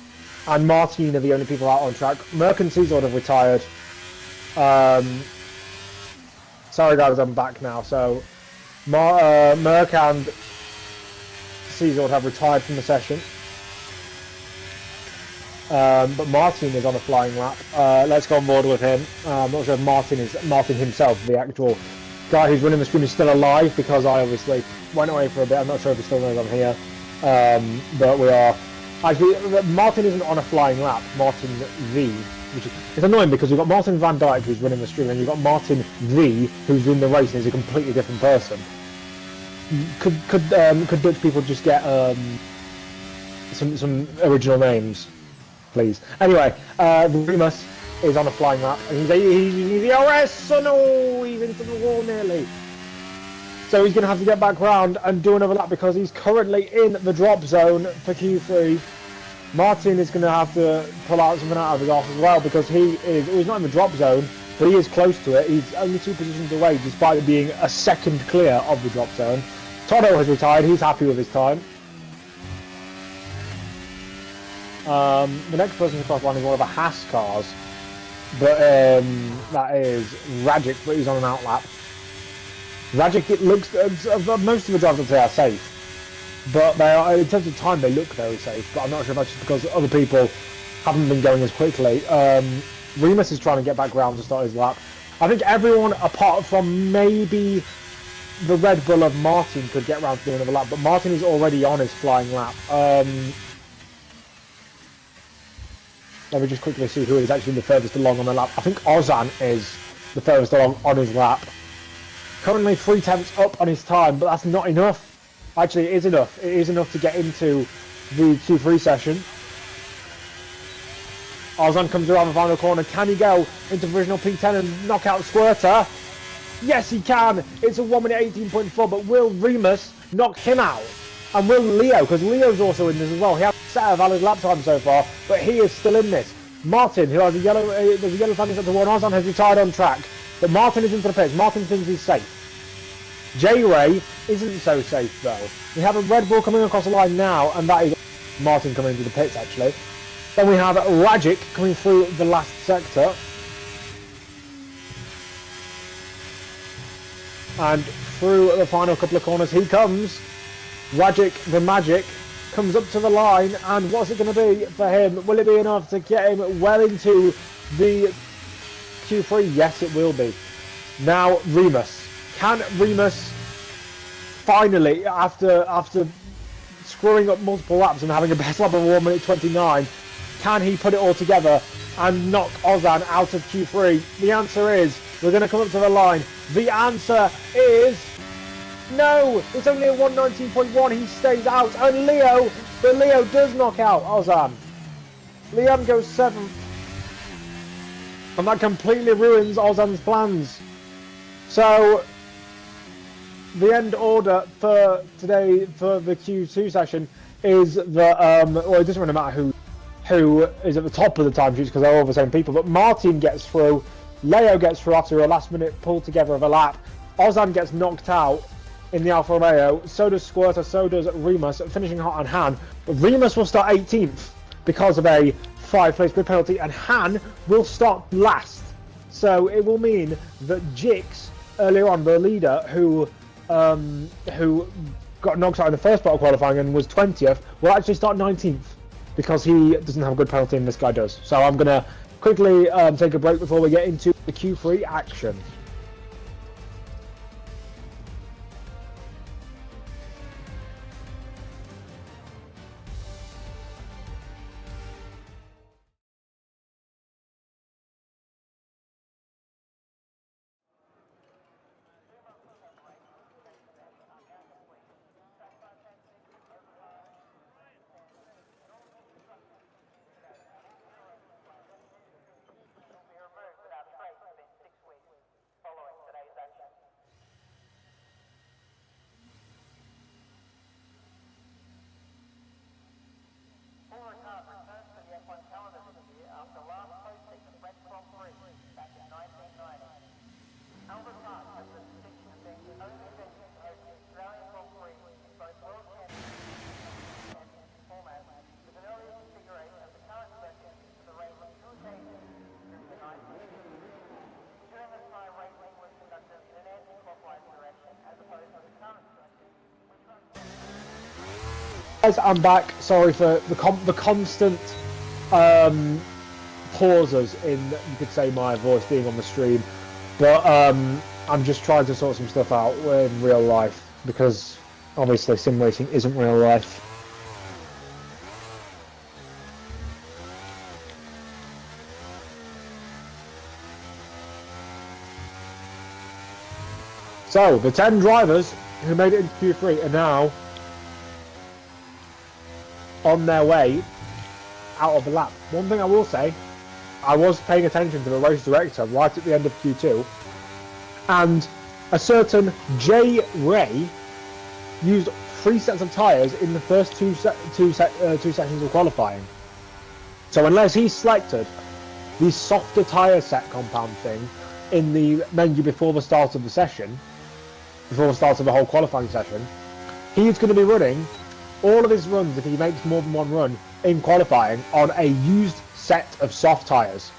and Martin are the only people out on track. Merck and Czord have retired. Sorry, guys, I'm back now. So, Merck and Czord have retired from the session. But Martin is on a flying lap. Let's go on board with him. I'm not sure if Martin is Martin himself, the actual guy who's running the stream, is still alive, because I obviously went away for a bit. I'm not sure if he still knows I'm here. But we are. Actually, Martin isn't on a flying lap. Martin V, which is, it's annoying because you've got Martin Van Dijk who's running the stream, and you've got Martin V who's in the race and is a completely different person. could Dutch people just get some original names, please? Anyway, Remus is on a flying lap, and he's DRS. Oh no, he's into the wall nearly. So he's going to have to get back round and do another lap because he's currently in the drop zone for Q3. Martin is going to have to pull out something out of his arse as well because he's not in the drop zone, but he is close to it. He's only 2 positions away despite being a second clear of the drop zone. Toto has retired. He's happy with his time. The next person across line is one of the Haas cars, but that is Rajic, but he's on an outlap. Rajic, it looks most of the drivers today are safe, but they are, in terms of time, they look very safe. But I'm not sure if that's just because other people haven't been going as quickly. Remus is trying to get back round to start his lap. I think everyone apart from maybe the Red Bull of Martin could get round to do another lap, but Martin is already on his flying lap. Let me just quickly see who is actually the furthest along on the lap. I think Ozan is the furthest along on his lap. Currently 3/10 up on his time, but that's not enough. Actually, it is enough. It is enough to get into the Q3 session. Ozan comes around the final corner. Can he go into provisional P10 and knock out Squirter? Yes, he can. It's a 1 minute 18.4, but will Remus knock him out? And will Leo, because Leo's also in this as well. He hasn't set a valid lap time so far, but he is still in this. Martin, who has a yellow, there's a yellow flag at the one. Ozan has retired on track, but Martin is into the pits. Martin thinks he's safe. J-Ray isn't so safe though. We have a Red Bull coming across the line now, and that is Martin coming into the pits actually. Then we have Rajic coming through the last sector. And through the final couple of corners he comes. Rajic, the Magic, comes up to the line, and what's it going to be for him? Will it be enough to get him well into the Q3? Yes, it will be. Now, Remus. Can Remus finally, after screwing up multiple laps and having a best lap of 1 minute 29, can he put it all together and knock Ozan out of Q3? The answer is, we're going to come up to the line. The answer is no. It's only a 119.1. He stays out. And Leo does knock out Ozan. Liam goes 7th. And that completely ruins Ozan's plans. So the end order for today for the Q2 session is that well, it doesn't really matter who is at the top of the time sheets because they're all the same people, but Martin gets through, Leo gets through after a last minute pull together of a lap, Ozan gets knocked out in the Alfa Romeo, so does Squirter, so does Remus, finishing hot on Han, but Remus will start 18th because of a 5-place grid penalty, and Han will start last. So it will mean that Jix earlier on, the leader who got knocked out in the first part of qualifying and was 20th, will actually start 19th because he doesn't have a good penalty and this guy does. So I'm going to quickly take a break before we get into the Q3 action. Guys, I'm back. Sorry for the constant pauses in, you could say, my voice being on the stream, but I'm just trying to sort some stuff out in real life because obviously sim racing isn't real life. So the 10 drivers who made it into Q3 are now on their way out of the lap. One thing I will say, I was paying attention to the race director right at the end of Q2, and a certain J. Ray used 3 sets of tyres in the first two sections of qualifying. So unless he selected the softer tyre set compound thing in the menu before the start of the session, before the start of the whole qualifying session, he's going to be running all of his runs, if he makes more than one run in qualifying, on a used set of soft tyres.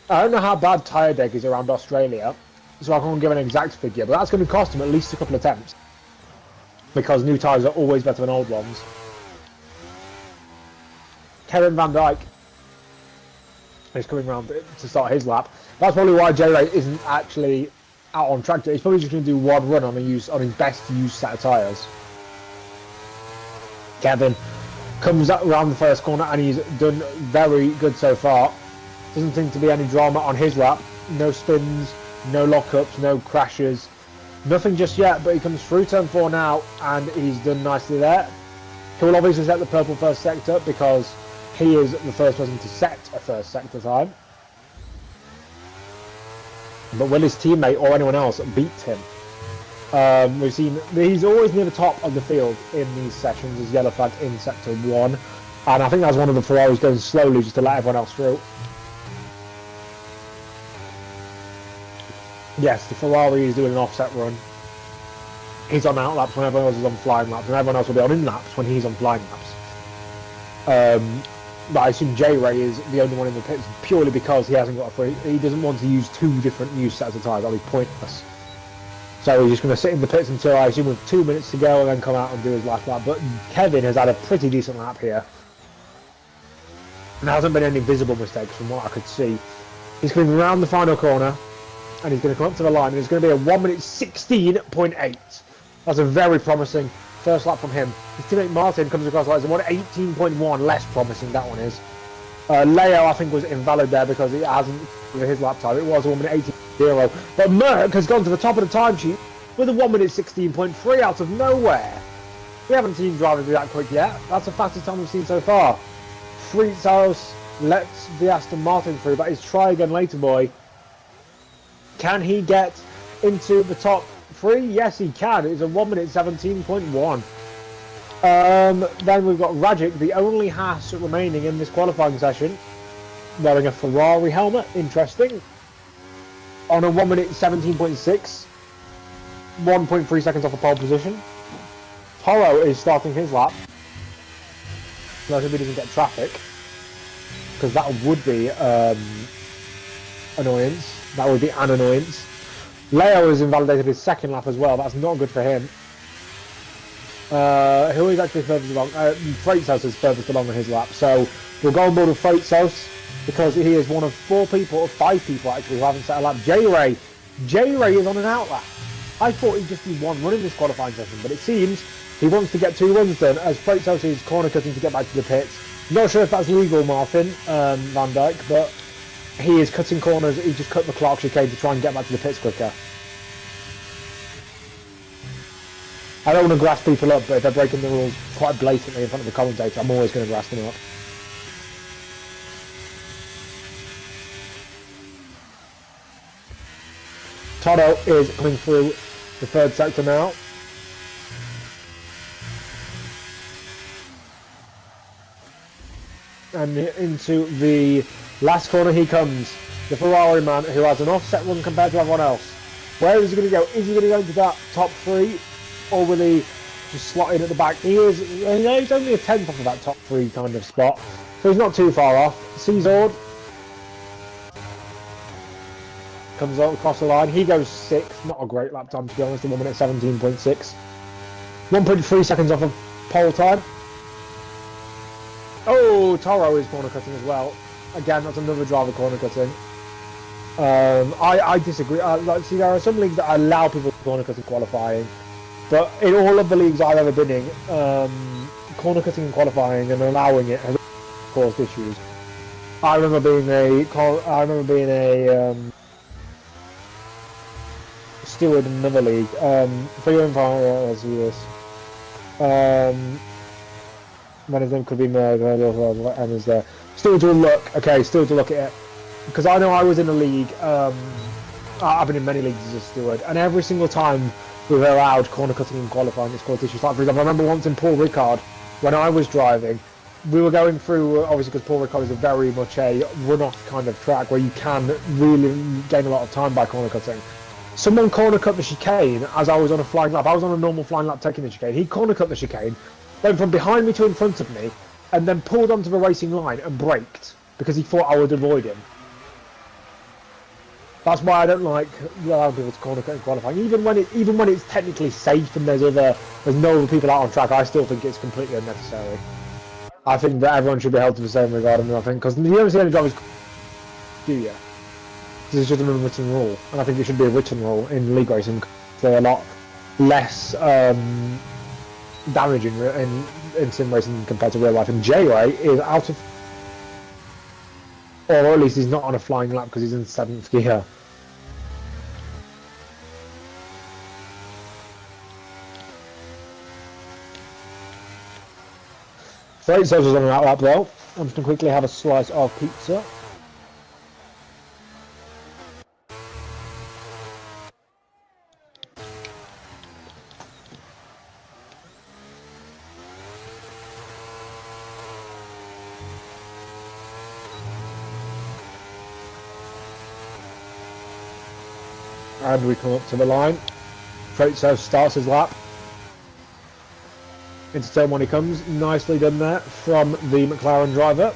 I don't know how bad tyre deg is around Australia, so I can't give an exact figure, but that's going to cost him at least a couple of attempts, because new tyres are always better than old ones. Kevin Van Dijk is coming round to start his lap. That's probably why J-Ray isn't actually out on track. He's probably just going to do one run on his best used set of tyres. Kevin comes around the first corner and he's done very good so far. Doesn't seem to be any drama on his lap. No spins, no lockups, no crashes. Nothing just yet, but he comes through turn 4 now and he's done nicely there. He will obviously set the purple first sector because he is the first person to set a first sector time. But will his teammate or anyone else beat him? We've seen he's always near the top of the field in these sessions as yellow flagged in sector 1, and I think that's one of the Ferraris going slowly just to let everyone else through. Yes, the Ferrari is doing an offset run. He's on out laps when everyone else is on flying laps, and everyone else will be on in laps when he's on flying laps. But I assume J-Ray is the only one in the pits purely because he hasn't got a free. He doesn't want to use 2 different used sets of tyres. That'll be pointless. So he's just going to sit in the pits until, I assume, with 2 minutes to go and then come out and do his last lap. But Kevin has had a pretty decent lap here. And there hasn't been any visible mistakes from what I could see. He's coming around the final corner and he's going to come up to the line and it's going to be a 1 minute 16.8. That's a very promising first lap from him. His teammate Martin comes across like 18.1, less promising that one is. Leo, I think, was invalid there because he hasn't his lap time. It was 1 minute 18.0. But Merck has gone to the top of the timesheet with a 1 minute 16.3 out of nowhere. We haven't seen drivers do that quick yet. That's the fastest time we've seen so far. Fritzhaus lets the Aston Martin through. That is try again later, boy. Can he get into the top 3? Yes, he can. It's a 1 minute 17.1. Then we've got Rajic, the only Haas remaining in this qualifying session, wearing a Ferrari helmet. Interesting. On a 1 minute 17.6, 1.3 seconds off a pole position. Toro is starting his lap. So I hope he doesn't get traffic, because that would be annoyance. That would be an annoyance. Leo has invalidated his second lap as well. That's not good for him. Who is actually furthest along? Freitzhaus is furthest along on his lap. So we'll go on board with Freitzhaus because he is one of 4 people, or 5 people actually, who haven't set a lap. J-Ray is on an out lap. I thought he'd just do 1 run in this qualifying session, but it seems he wants to get 2 runs done as Freitzhaus is corner cutting to get back to the pits. Not sure if that's legal, Martin Van Dijk, but he is cutting corners. He just cut the Clark chicane to try and get back to the pits quicker. I don't want to grass people up, but if they're breaking the rules quite blatantly in front of the commentator, I'm always going to grass them up. Toto is coming through the 3rd sector now. And into the last corner he comes. The Ferrari man who has an offset run compared to everyone else. Where is he going to go? Is he going to go into that top 3? Or will he just slot in at the back? He's only a 10th off of that top 3 kind of spot. So he's not too far off. Cesord comes across the line. He goes 6th. Not a great lap time, to be honest. 1 minute 17.6. 1.3 seconds off of pole time. Oh, Toro is corner cutting as well. Again, that's another driver corner cutting. I disagree. See, there are some leagues that allow people to corner cut in qualifying. But in all of the leagues I've ever been in, corner cutting and qualifying and allowing it has caused issues. I remember being a steward in another league. For your info, let's see this. One of them could be Merg, and is there. Still to look, okay, still to look at it. Because I know I was in a league, I've been in many leagues as a steward, and every single time we were allowed corner cutting and qualifying, it's called issues. Like, for example, I remember once in Paul Ricard, when I was driving, we were going through, obviously because Paul Ricard is a very much a run-off kind of track where you can really gain a lot of time by corner cutting. Someone corner cut the chicane as I was on a flying lap. I was on a normal flying lap taking the chicane. He corner cut the chicane, went from behind me to in front of me, and then pulled onto the racing line and braked because he thought I would avoid him. That's why I don't like allowing people to corner cut in qualifying. Even when it's technically safe and there's no other people out on track, I still think it's completely unnecessary. I think that everyone should be held to the same regard, and I think because you don't see any drivers, do you? This is just an unwritten rule, and I think it should be a written rule in league racing. They're a lot less damaging in sim racing compared to real life. And J-Ray is out of, or at least he's not on a flying lap because he's in 7th gear. Freight Services on that lap though. I'm just going to quickly have a slice of pizza. And we come up to the line. Freight Service starts his lap. Into turn 1 he comes. Nicely done there from the McLaren driver.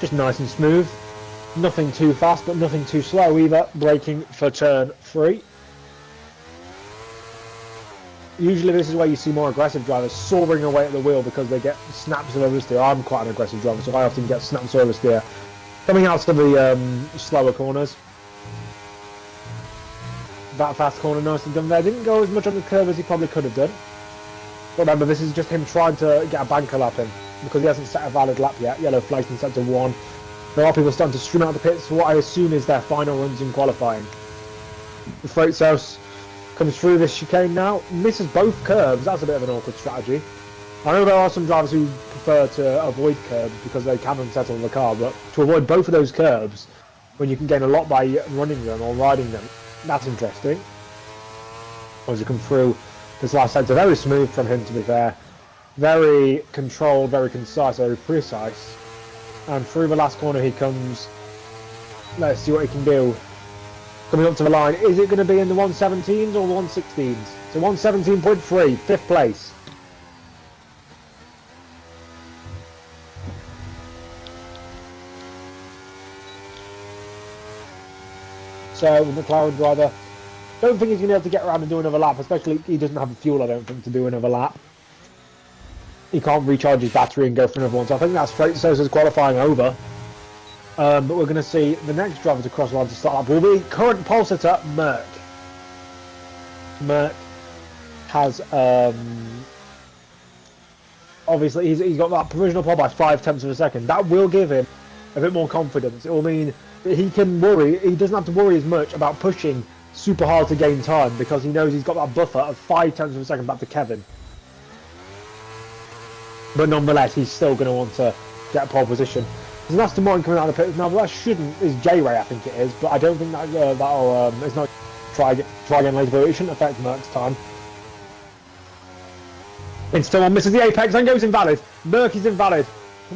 Just nice and smooth. Nothing too fast, but nothing too slow either. Braking for turn 3. Usually this is where you see more aggressive drivers soaring away at the wheel because they get snaps of oversteer. I'm quite an aggressive driver, so I often get snaps of oversteer. Coming out to the slower corners. That fast corner, nicely done there. Didn't go as much on the curve as he probably could have done. But remember, this is just him trying to get a banker lap in because he hasn't set a valid lap yet. Yellow flag's been set to 1. There are people starting to stream out the pits for what I assume is their final runs in qualifying. The Freight Service comes through this chicane now, misses both curbs. That's a bit of an awkward strategy. I know there are some drivers who prefer to avoid curbs because they can unsettle the car, but to avoid both of those curbs when you can gain a lot by running them or riding them, that's interesting. As you come through this last sector, very smooth from him to be fair. Very controlled, very concise, very precise. And through the last corner he comes. Let's see what he can do. Coming up to the line, is it going to be in the 117s or the 116s? So 117.3, 5th place. So the McLaren driver, don't think he's going to be able to get around and do another lap, especially he doesn't have the fuel, I don't think, to do another lap. He can't recharge his battery and go for another one, so I think that's Freight Services qualifying over. But we're going to see the next driver to cross the line to start up will be current pole sitter, Merck. Merck has, obviously, he's got that provisional pole by 0.5 of a second. That will give him a bit more confidence. It will mean that he can worry, he doesn't have to worry as much about pushing super hard to gain time because he knows he's got that buffer of 0.5 of a second back to Kevin. But nonetheless, he's still going to want to get pole position. There's an Aston Martin coming out of the pits now, but that shouldn't, is J-Ray I think it is, but I don't think that that'll, it's not, try again later, but it shouldn't affect Merck's time. Insta1 misses the apex and goes invalid. Merck is invalid.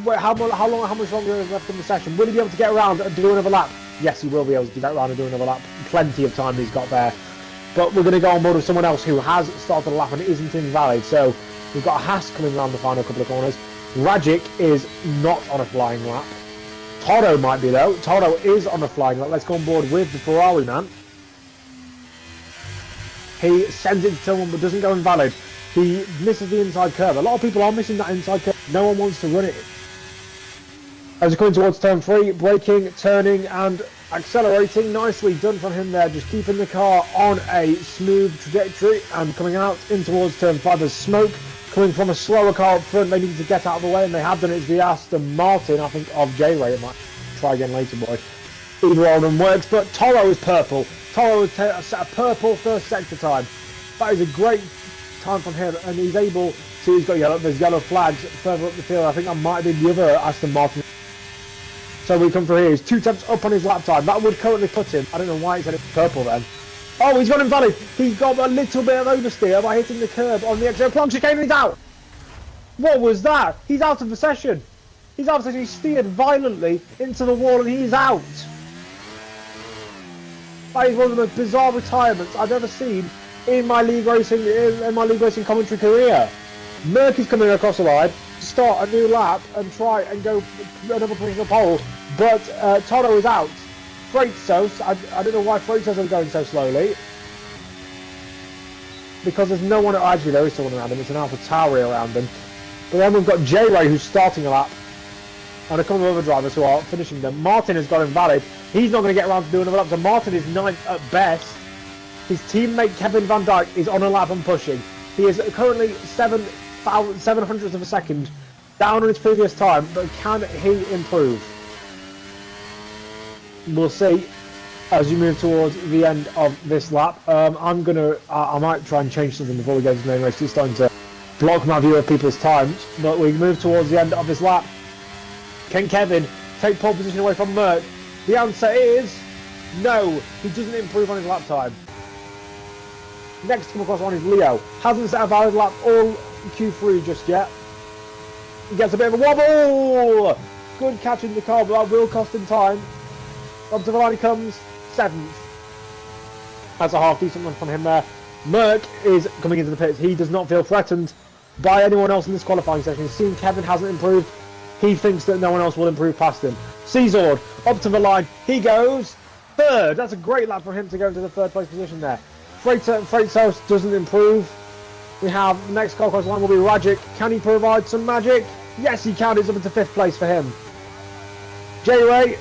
Wait, how much longer is left in the session? Will he be able to get around and do another lap? Yes, he will be able to get around and do another lap. Plenty of time he's got there. But we're going to go on board with someone else who has started a lap and isn't invalid. So we've got a Haas coming around the final couple of corners. Rajic is not on a flying lap. Toro might be though. Toro is on a flying lap. Let's go on board with the Ferrari man. He sends it to someone but doesn't go invalid. He misses the inside curve. A lot of people are missing that inside curve. No one wants to run it. As we're coming towards turn 3, braking, turning and accelerating. Nicely done from him there, just keeping the car on a smooth trajectory and coming out in towards turn 5. There's smoke coming from a slower car up front. They need to get out of the way and they have done it. It's the Aston Martin, I think, of J-Ray. It might try again later, boy. Either one of them works, but Toro is purple. Toro has set a purple first sector time. That is a great time from him, and he's able to. He's got yellow. There's yellow flags further up the field. I think that might have been the other Aston Martin. So we come through here. He's 2 tenths up on his lap time. That would currently put him. I don't know why he said it's purple then. Oh, he's gone invalid. He got a little bit of oversteer by hitting the curb on the extra plonk chicane, and he's out. What was that? He's out of the session. He's out of the session. He steered violently into the wall, and he's out. That is one of the most bizarre retirements I've ever seen in my league racing commentary career. Merck is coming across the line to start a new lap and try and go another provisional pole, but Toro is out. Freightos, I don't know why Freightos are going so slowly, because there's no one. Actually, there is someone around him. It's an AlphaTauri around him. But then we've got J-Ray who's starting a lap, and a couple of other drivers who are finishing them. Martin has got invalid. He's not going to get around to do another lap, so Martin is 9th at best. His teammate Kevin Van Dijk is on a lap and pushing. He is currently 700th of a second down on his previous time, but can he improve? We'll see as you move towards the end of this lap. I might try and change something before we get into the main race. It's starting to block my view of people's times, but we move towards the end of this lap. Can Kevin take pole position away from Merck? The answer is no. He doesn't improve on his lap time. Next to come across one is Leo. Hasn't set a valid lap all Q3 just yet. He gets a bit of a wobble. Good catch in the car, but that will cost him time. Up to the line he comes, 7th. That's a half decent one from him there. Merck is coming into the pits. He does not feel threatened by anyone else in this qualifying session. He's seen Kevin hasn't improved. He thinks that no one else will improve past him. Cesord up to the line. He goes 3rd. That's a great lap for him to go into the 3rd place position there. Freightos doesn't improve. We have the next car across the line will be Rajic. Can he provide some magic? Yes, he can. It's up into 5th place for him. J-Ray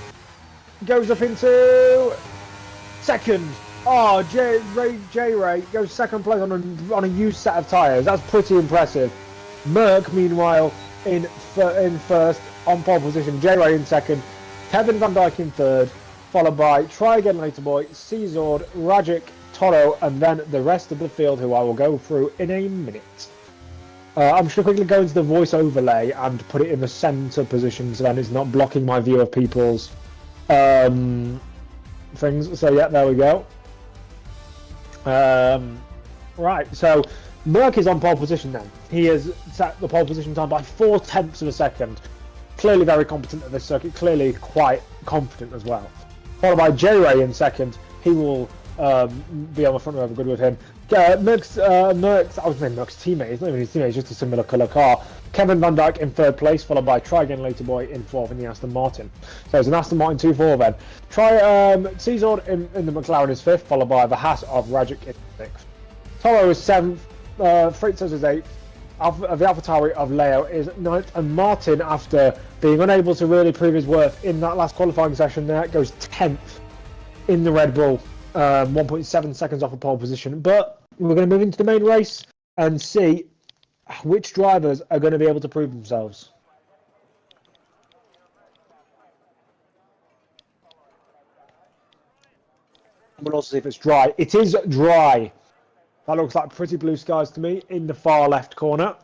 goes up into 2nd. Oh, J-Ray goes 2nd place on a used set of tyres. That's pretty impressive. Merck, meanwhile, in 1st on pole position. J-Ray in 2nd. Kevin Van Dijk in 3rd. Followed by Try Again Later Boy, Cesord, Rajic, Toro, and then the rest of the field, who I will go through in a minute. I'm just going to quickly go into the voice overlay and put it in the centre position so then it's not blocking my view of people's things. So yeah, there we go. Right, so Merck is on pole position then. He has set the pole position time by 4 tenths of a second. Clearly very competent at this circuit, clearly quite confident as well. Followed by J-Ray in 2nd. He will be on the front row, good with him. Merck's teammate, it's not even his teammate, it's just a similar colour car. Kevin Van Dijk in 3rd place, followed by Try Again Later Boy in 4th in the Aston Martin. So it's an Aston Martin 2-4 then. Cesord in the McLaren is 5th, followed by the Haas of Rajic in 6th. Toro is 7th, Freightos is 8th, the AlphaTauri of Leo is 9th, and Martin, after being unable to really prove his worth in that last qualifying session there, goes 10th in the Red Bull. 1.7 seconds off a pole position, but we're going to move into the main race and see which drivers are going to be able to prove themselves. We'll also see if it's dry. It is dry. That looks like pretty blue skies to me in the far left corner.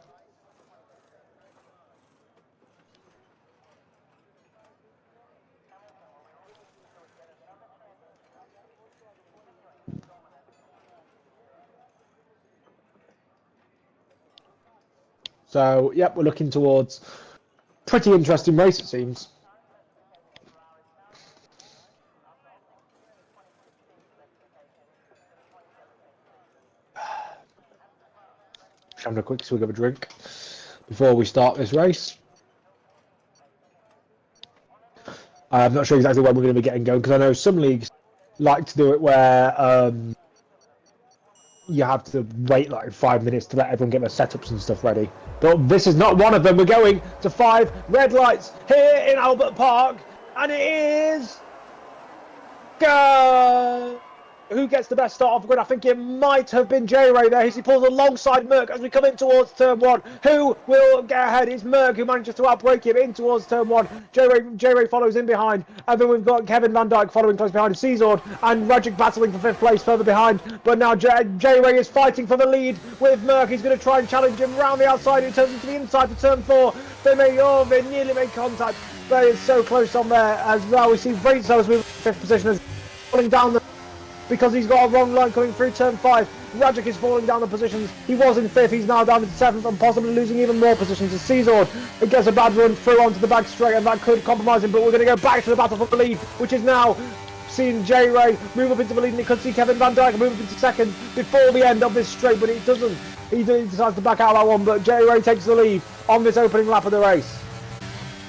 So, yep, we're looking towards pretty interesting race, it seems. Just having a quick swig of a drink before we start this race. I'm not sure exactly when we're going to be getting going, because I know some leagues like to do it where you have to wait like 5 minutes to let everyone get their setups and stuff ready. But this is not one of them. We're going to 5 red lights here in Albert Park, and it is go. who gets the best start off grid? I think it might have been J-Ray there. He pulls alongside Merc as we come in towards turn 1. Who will get ahead? It's Merc who manages to outbreak him in towards turn 1. J-Ray follows in behind. And then we've got Kevin Van Dijk following close behind. Caesord and Rajic battling for 5th place further behind. But now J-Ray is fighting for the lead with Merc. He's going to try and challenge him round the outside. He turns into the inside for turn 4. They nearly make contact. But it's so close on there as well. We see Brazos with 5th position as falling down the because he's got a wrong line coming through turn 5. Rajic is falling down the positions. He was in 5th, he's now down to 7th and possibly losing even more positions as Caesord. It gets a bad run through onto the back straight and that could compromise him, but we're going to go back to the battle for the lead, which is now seeing J-Ray move up into the lead, and it could see Kevin Van Dijk move up into 2nd before the end of this straight, but it doesn't. He decides to back out that one, but J-Ray takes the lead on this opening lap of the race.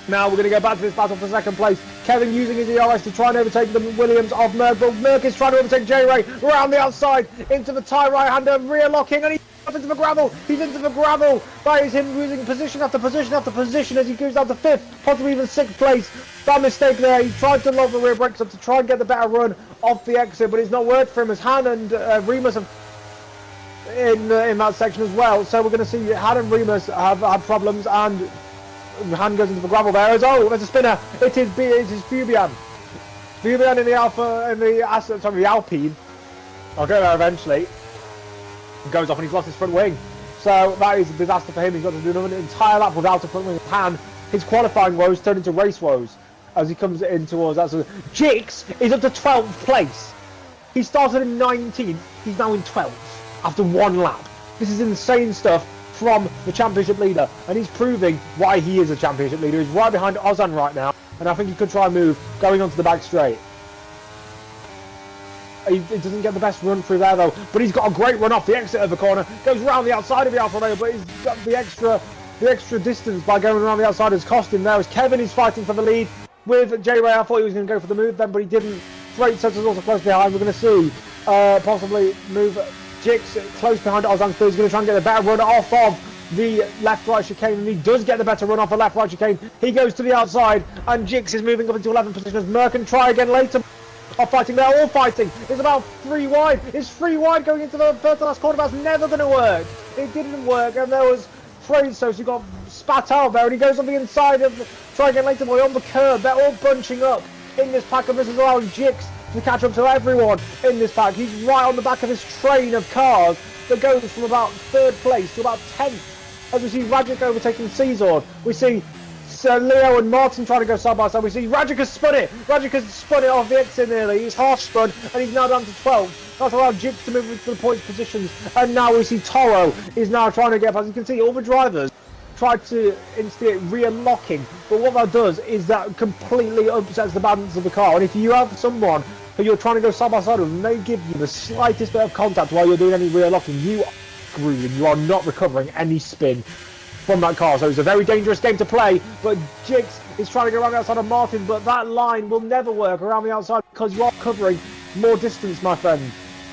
Now we're going to go back to this battle for 2nd place. Kevin using his ERS to try and overtake the Williams of Merc, but Merc is trying to overtake J-Ray around the outside into the tie right-hander, rear locking, and he's into the gravel. He's into the gravel. That is him losing position after position after position as he goes down to 5th, possibly even 6th place. That mistake there. He tried to lob the rear brakes up to try and get the better run off the exit, but it's not worked for him as Han and Remus have in that section as well. So we're going to see Han and Remus have had problems, and Han goes into the gravel there. There's a spinner. It is Fubian. Fubian in the Alpine. I'll go there eventually. Goes off and he's lost his front wing. So that is a disaster for him. He's got to do another entire lap without a front wing. Han, his qualifying woes turn into race woes as he comes in towards that. So Jix is up to 12th place. He started in 19th. He's now in 12th after one lap. This is insane stuff from the championship leader, and he's proving why he is a championship leader. He's right behind Ozan right now, and I think he could try and move going onto the back straight. He doesn't get the best run through there though, but he's got a great run off the exit of the corner, goes around the outside of the Alfa Romeo, but he's got the extra distance by going around the outside has cost him there as Kevin is fighting for the lead with J-Ray. I thought he was going to go for the move then, but he didn't. Freight Sets is also close behind. We're going to see possibly move Jix close behind Ozan, so he's going to try and get a better run off of the left-right chicane, and he does get the better run off the left-right chicane. He goes to the outside, and Jix is moving up into 11th position as Merc can try again later. Are fighting, they're all fighting. It's about 3 wide. It's 3 wide going into the first and last corner. That's never going to work. It didn't work, and there was Freisos who got spat out there, and he goes on the inside of try again later boy on the curb. They're all bunching up in this pack, and this is allowing Jix to catch up to everyone in this pack. He's right on the back of his train of cars that goes from about 3rd place to about 10th. As we see Rajic overtaking Caesord, we see Leo and Martin trying to go side by side. We see Rajic has spun it. Rajic has spun it off the exit nearly. He's half spun and he's now down to 12th. That's allowed Jix to move into the points positions. And now we see Toro is now trying to get past. You can see all the drivers tried to instigate rear locking, but what that does is that completely upsets the balance of the car. And if you have someone who you're trying to go side by side with and they give you the slightest bit of contact while you're doing any rear locking, you are screwed and you are not recovering any spin from that car. So it's a very dangerous game to play, but Jix is trying to go around the outside of Martin, but that line will never work around the outside because you are covering more distance, my friend.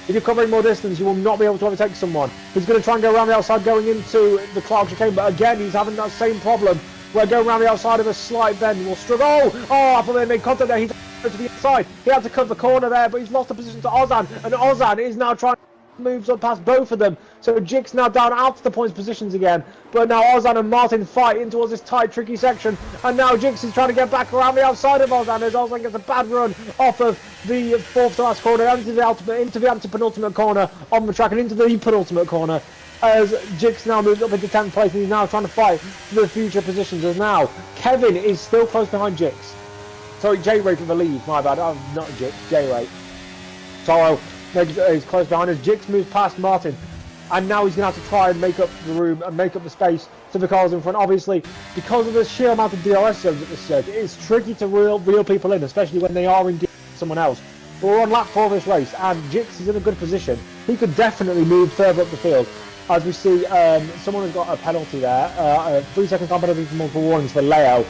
If you're covering more distance, you will not be able to overtake someone. He's going to try and go around the outside going into the Clark chicane, but again, he's having that same problem where going around the outside of a slight bend will struggle. Oh, I thought they made contact there. He's to the inside. He had to cut the corner there, but he's lost the position to Ozan, and Ozan is now trying to moves up past both of them. So Jix now down out to the points positions again. But now Ozan and Martin fight in towards this tight, tricky section. And now Jix is trying to get back around the outside of Ozan as Ozan gets a bad run off of the 4th to last corner into the anti-penultimate corner on the track and into the penultimate corner. As Jix now moves up into 10th place and he's now trying to fight for the future positions. As now Kevin is still close behind Jix. Sorry, J-Ray for the lead. My bad. I'm not Jix. J-Ray. Toro is close behind us. Jix moves past Martin, and now he's going to have to try and make up the room and make up the space to the cars in front. Obviously, because of the sheer amount of DRS zones at this stage, it's tricky to reel people in, especially when they are in someone else. But we're on lap 4 of this race, and Jix is in a good position. He could definitely move further up the field. As we see, someone has got a penalty there. 3 second time penalty for multiple warnings for Leo.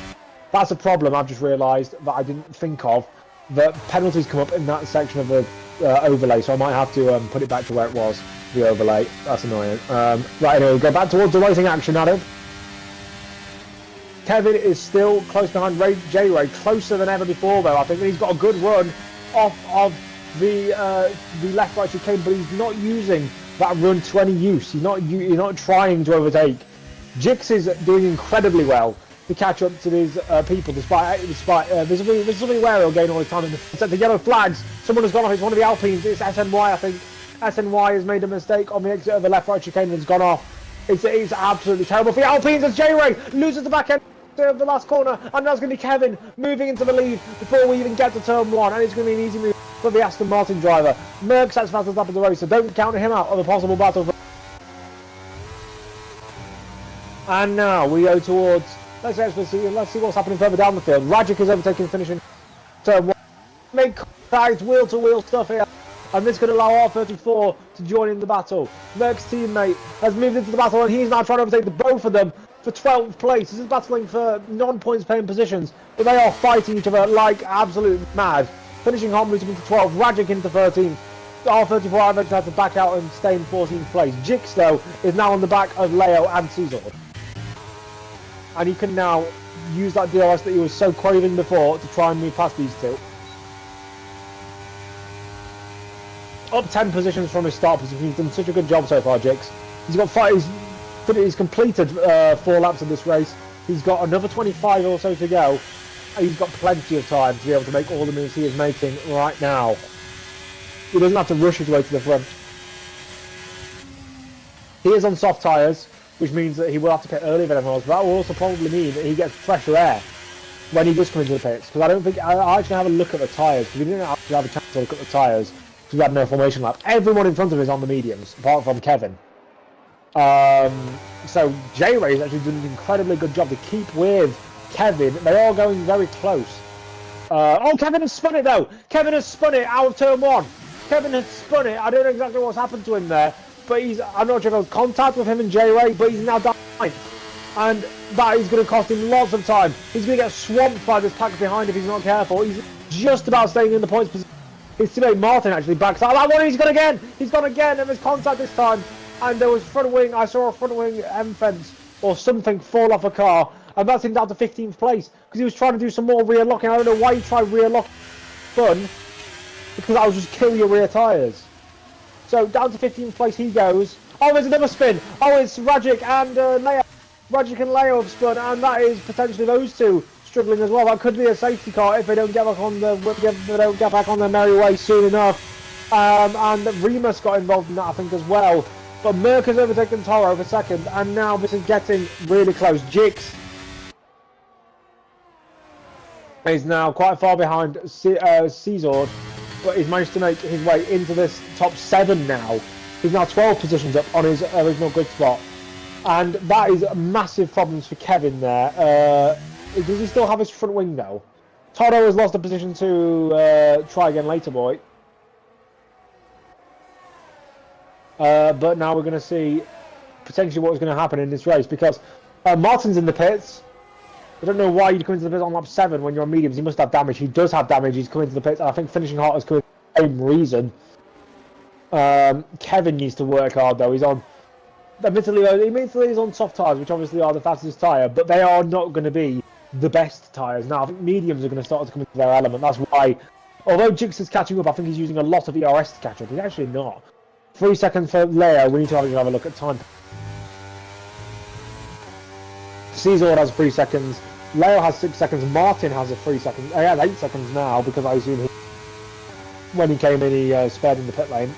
That's a problem I've just realised that I didn't think of. That penalties come up in that section of the overlay, so I might have to put it back to where it was, the overlay. That's annoying. Right, anyway, go back towards the racing action, Adam. Kevin is still close behind J-Ray, closer than ever before though. I think he's got a good run off of the left-right chicane, but he's not using that run to any use. He's not trying to overtake. Jix is doing incredibly well to catch up to these people, despite there's something where he'll gain all the time. The yellow flags. Someone has gone off. It's one of the Alpines. It's SNY, I think. SNY has made a mistake on the exit of the left-right chicane and has gone off. It's absolutely terrible for the Alpines as J-Ray loses the back end of the last corner, and that's going to be Kevin moving into the lead before we even get to turn 1, and it's going to be an easy move for the Aston Martin driver. Merckx sets fast at the top of the race, so don't count him out of a possible battle. And now we go towards, let's see what's happening further down the field. Rajic is overtaking, finishing turn 1. Make contact, wheel-to-wheel stuff here. And this could allow R34 to join in the battle. Merck's teammate has moved into the battle, and he's now trying to overtake the both of them for 12th place. This is battling for non-points paying positions, but they are fighting each other like absolute mad. Finishing hot, moving into 12, Rajic into 13. R34 Adventure had to back out and stay in 14th place. Jix, though, is now on the back of Leo and Caesar. And he can now use that DRS that he was so craving before to try and move past these two. Up 10 positions from his start position. He's done such a good job so far, Jix. He's completed 4 laps of this race. He's got another 25 or so to go. He's got plenty of time to be able to make all the moves he is making right now. He doesn't have to rush his way to the front. He is on soft tyres, which means that he will have to pit earlier than everyone else. But that will also probably mean that he gets fresher air when he does come into the pits. Because I don't think I actually have a look at the tyres. We didn't actually have a chance to look at the tyres because we had no formation lap. Everyone in front of him is on the mediums, apart from Kevin. So J-Ray has actually done an incredibly good job to keep with Kevin. They are going very close. Oh, Kevin has spun it though. Kevin has spun it out of turn 1. Kevin has spun it. I don't know exactly what's happened to him there, but I'm not sure if there was contact with him and J-Ray, but he's now down. And that is going to cost him lots of time. He's going to get swamped by this pack behind if he's not careful. He's just about staying in the points position. His teammate Martin actually backs out. That one, he's gone again. He's gone again, and there's contact this time. And there was front wing. I saw a front wing M fence or something fall off a car, and that's him down to 15th place because he was trying to do some more rear locking. I don't know why he tried rear lock. Fun, because that will just kill your rear tyres. So down to 15th place he goes. Oh, there's another spin. Oh, it's Rajic and Leo. Rajic and Leo have spun, and that is potentially those two struggling as well. That could be a safety car if they don't get back on their merry way soon enough. And Remus got involved in that, I think, as well. But Merck has overtaken Toro for second, and now this is getting really close. Jix is now quite far behind Caesar, but he's managed to make his way into this top 7 now. He's now 12 positions up on his original grid spot, and that is massive problems for Kevin there. Does he still have his front wing though? Toro has lost a position to try again later, boy. But now we're going to see potentially what's going to happen in this race, because Martin's in the pits. I don't know why you'd come into the pits on lap 7 when you're on mediums. He must have damage. He does have damage. He's coming into the pits, and I think finishing hot has come for the same reason. Kevin needs to work hard though. He's on, admittedly he's on soft tyres, which obviously are the fastest tyre, but they are not going to be the best tyres. Now I think mediums are going to start to come into their element. That's why, although Jix is catching up, I think he's using a lot of ERS to catch up. He's actually not. 3 seconds for Leo. We need to have a look at time. Caesar has 3 seconds. Leo has 6 seconds. Martin has a 3 seconds. He has 8 seconds now because I assume when he came in, he spared in the pit lane.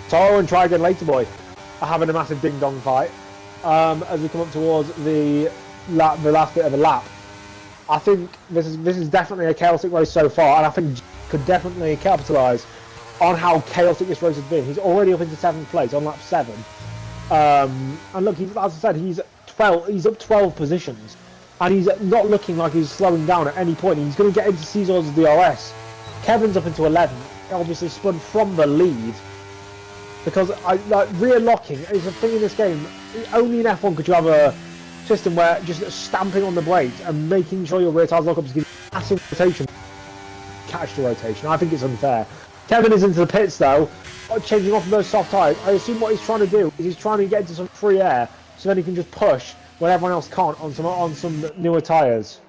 Toro and Try Again Later Boy are having a massive ding-dong fight as we come up towards the last bit of the lap. I think this is definitely a chaotic race so far, and I think could definitely capitalise on how chaotic this race has been. He's already up into 7th place on lap 7. And look, as I said, he's up 12 positions. And he's not looking like he's slowing down at any point. He's going to get into Caesar's DRS. Kevin's up into 11th. Obviously spun from the lead. Because rear locking is a thing in this game. Only in F1 could you have a system where just stamping on the brakes and making sure your rear tyres lock up is giving massive rotation. Catch the rotation. I think it's unfair. Kevin is into the pits though, changing off of those soft tyres. I assume what he's trying to do is he's trying to get into some free air so then he can just push when everyone else can't on some newer tyres.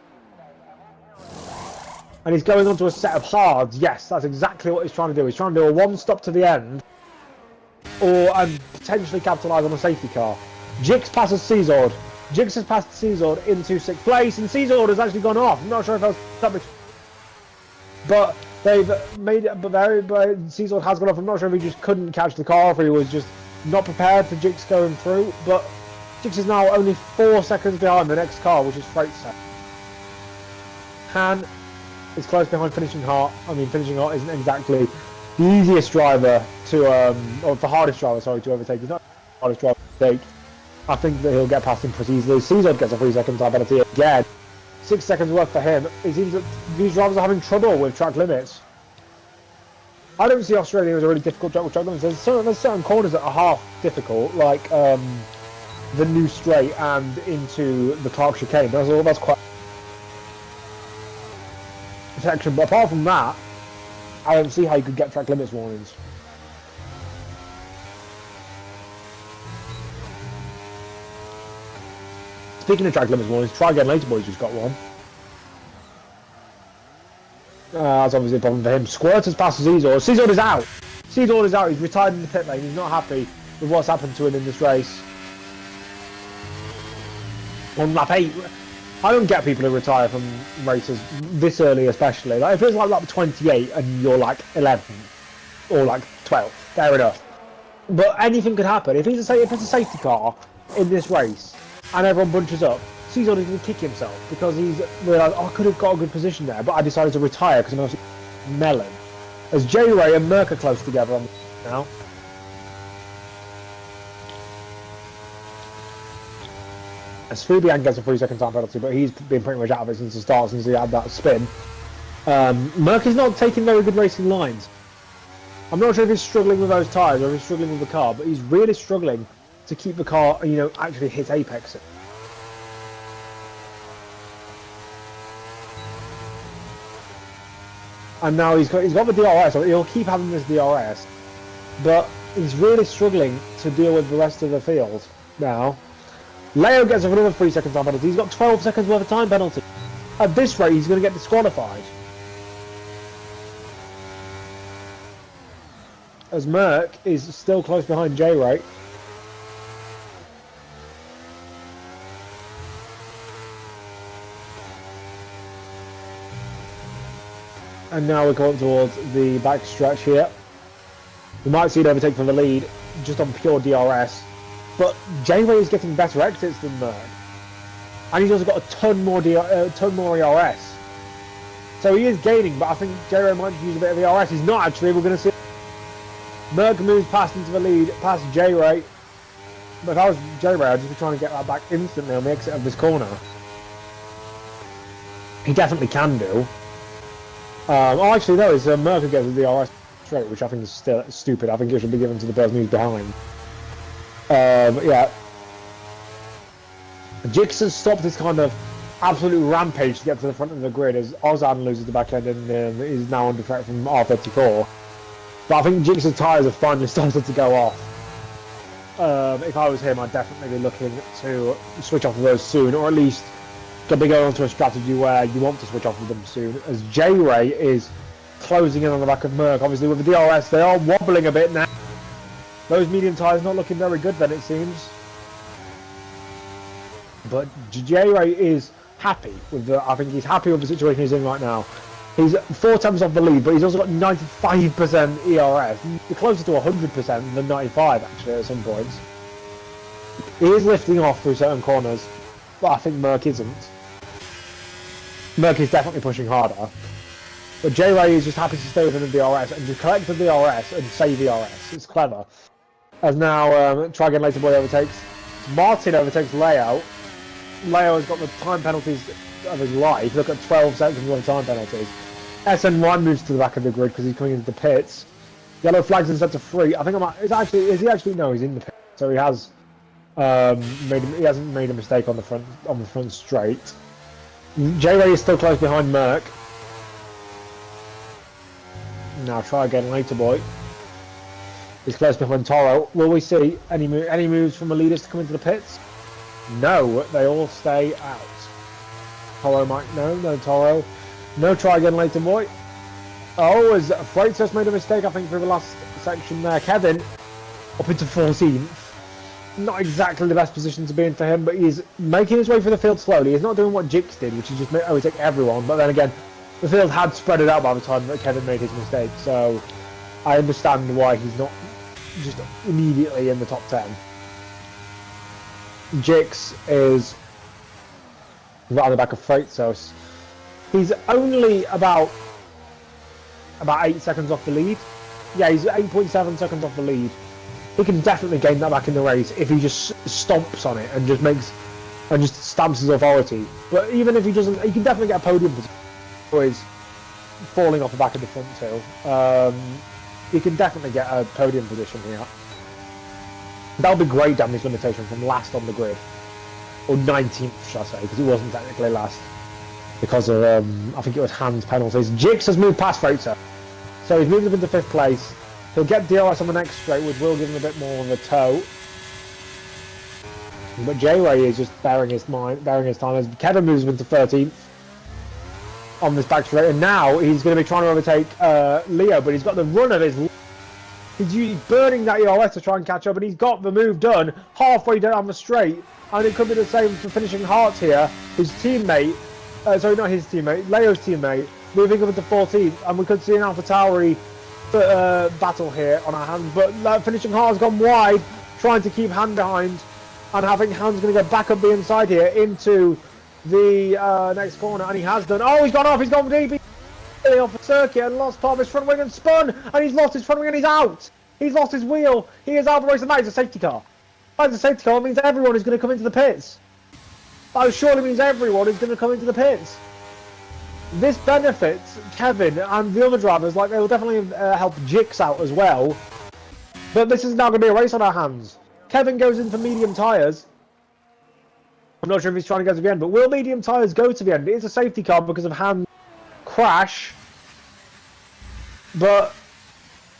and he's going onto a set of hards. Yes, that's exactly what he's trying to do. He's trying to do a one-stop to the end, and potentially capitalise on a safety car. Jix passes Czord. Jix has passed Czord into 6th place, and Czord has actually gone off. I'm not sure if that was... But they've made it... But Czord has gone off. I'm not sure if he just couldn't catch the car, or if he was just not prepared for Jix going through. But Jix is now only 4 seconds behind the next car, which is Freightset. Han is close behind Finishing Heart. I mean, Finishing Heart isn't exactly the easiest driver to... or the hardest driver, sorry, to overtake. He's not the hardest driver to take. I think that he'll get past him pretty easily. Czord gets a 3-second time penalty again. 6 seconds worth for him. It seems that these drivers are having trouble with track limits. I don't see Australia as a really difficult track with track limits. There's certain corners that are half difficult, like the New Straight and into the Clark Chicane. That's quite a section. But apart from that, I don't see how you could get track limits warnings. Speaking of track limits warnings, Try Again Later Boys just got one. That's obviously a problem for him. Squirt has passed Czord. Czord is out. Czord is out. He's retired in the pit lane. He's not happy with what's happened to him in this race. On lap 8, I don't get people who retire from races this early, especially. Like if it's like lap 28 and you're like 11th or like 12th, fair enough. But anything could happen. If it's a safety car in this race and everyone bunches up, Czord is going to kick himself because he's realised, oh, I could have got a good position there, but I decided to retire because I'm obviously melon. As J-Ray and Merc are close together on now. As Fubian gets a 3-second time penalty, but he's been pretty much out of it since the start, since he had that spin. Merc is not taking very good racing lines. I'm not sure if he's struggling with those tyres or if he's struggling with the car, but he's really struggling to keep the car, you know, actually hit apex. And now he's got the DRS, so he'll keep having this DRS, but he's really struggling to deal with the rest of the field now. Leo gets another 3-second time penalty. He's got 12 seconds worth of time penalty. At this rate, he's going to get disqualified. As Merc is still close behind J-Ray. And now we're going towards the back stretch here. We might see an overtake from the lead just on pure DRS. But J-Ray is getting better exits than Merc. And he's also got a ton more ERS. So he is gaining, but I think J-Ray might use a bit of ERS. He's not actually, we're going to see. Merc moves past into the lead, past J-Ray. But if I was J-Ray, I'd just be trying to get that back instantly on the exit of this corner. He definitely can do. Oh, actually, no, it's Merc who gets the DRS straight, which I think is still stupid. I think it should be given to the person who's behind. Yeah. Jix has stopped this kind of absolute rampage to get to the front of the grid as Ozan loses the back end and is now under threat from R34. But I think Jix's tyres have finally started to go off. If I was him, I'd definitely be looking to switch off of those soon, or at least be going on to a strategy where you want to switch off of them soon, as J-Ray is closing in on the back of Merc. Obviously with the DRS, they are wobbling a bit now. Those medium tyres not looking very good then, it seems. But J-Ray is happy with I think he's happy with the situation he's in right now. He's 4 tenths off the lead, but he's also got 95% ERS. He's closer to 100% than 95 actually at some points. He is lifting off through certain corners, but I think Merc isn't. Merc is definitely pushing harder. But J-Ray is just happy to stay within the DRS and just collect the DRS and save ERS. It's clever. As now, Try Again Later Boy overtakes. Martin overtakes Leo. Leo has got the time penalties of his life. Look at 12 seconds worth of time penalties. SN1 moves to the back of the grid because he's coming into the pits. Yellow flags and set to 3. I think I might. Is he actually? No, he's in the pit. So he has he hasn't made a mistake on the front straight. J-Ray is still close behind Merc. Now Try Again Later Boy. He's close behind Toro. Will we see any moves from the leaders to come into the pits? No, they all stay out. Toro might no Toro. No try again later, boy. Oh, as Freitas made a mistake, I think, through the last section there. Kevin up into 14th. Not exactly the best position to be in for him, but he's making his way through the field slowly. He's not doing what Jix did, which is just overtake everyone. But then again, the field had spread it out by the time that Kevin made his mistake. So I understand why he's not just immediately in the top 10. Jix is right on the back of Freitas. He's only about 8 seconds off the lead. Yeah, he's 8.7 seconds off the lead. He can definitely gain that back in the race if he just stomps on it and just stamps his authority. But even if he doesn't, he can definitely get a podium position. Or he's falling off the back of the front tail. He can definitely get a podium position here. That would be great damage limitation from last on the grid, or 19th, should I say, because it wasn't technically last because of I think it was Hans penalties. Jix has moved past Freitas, so he's moved up into 5th place. He'll get DRS on the next straight, which will give him a bit more of a tow. But J-Ray is just bearing his time as Kevin moves into 13th on this back straight, and now he's going to be trying to overtake Leo, but he's got the run of his. He's burning that ERS to try and catch up, and he's got the move done halfway down the straight. And it could be the same for finishing Hearts here. His teammate, sorry, not his teammate, Leo's teammate, moving up into 14th, and we could see an AlphaTauri battle here on our hands, but finishing Hart has gone wide, trying to keep Han behind, and I think Han's going to go back up the inside here into the next corner, and he has done. Oh, he's gone off, he's gone deep, he's off the circuit and lost part of his front wing and spun, and he's lost his front wing and he's out. He's lost his wheel, he is out of the race, and that is a safety car. That is a safety car, it means everyone is going to come into the pits. That surely means everyone is going to come into the pits. This benefits Kevin and the other drivers, like they will definitely help Jix out as well. But this is now going to be a race on our hands. Kevin goes in for medium tyres. I'm not sure if he's trying to go to the end, but will medium tyres go to the end? It is a safety car because of Han's crash. But,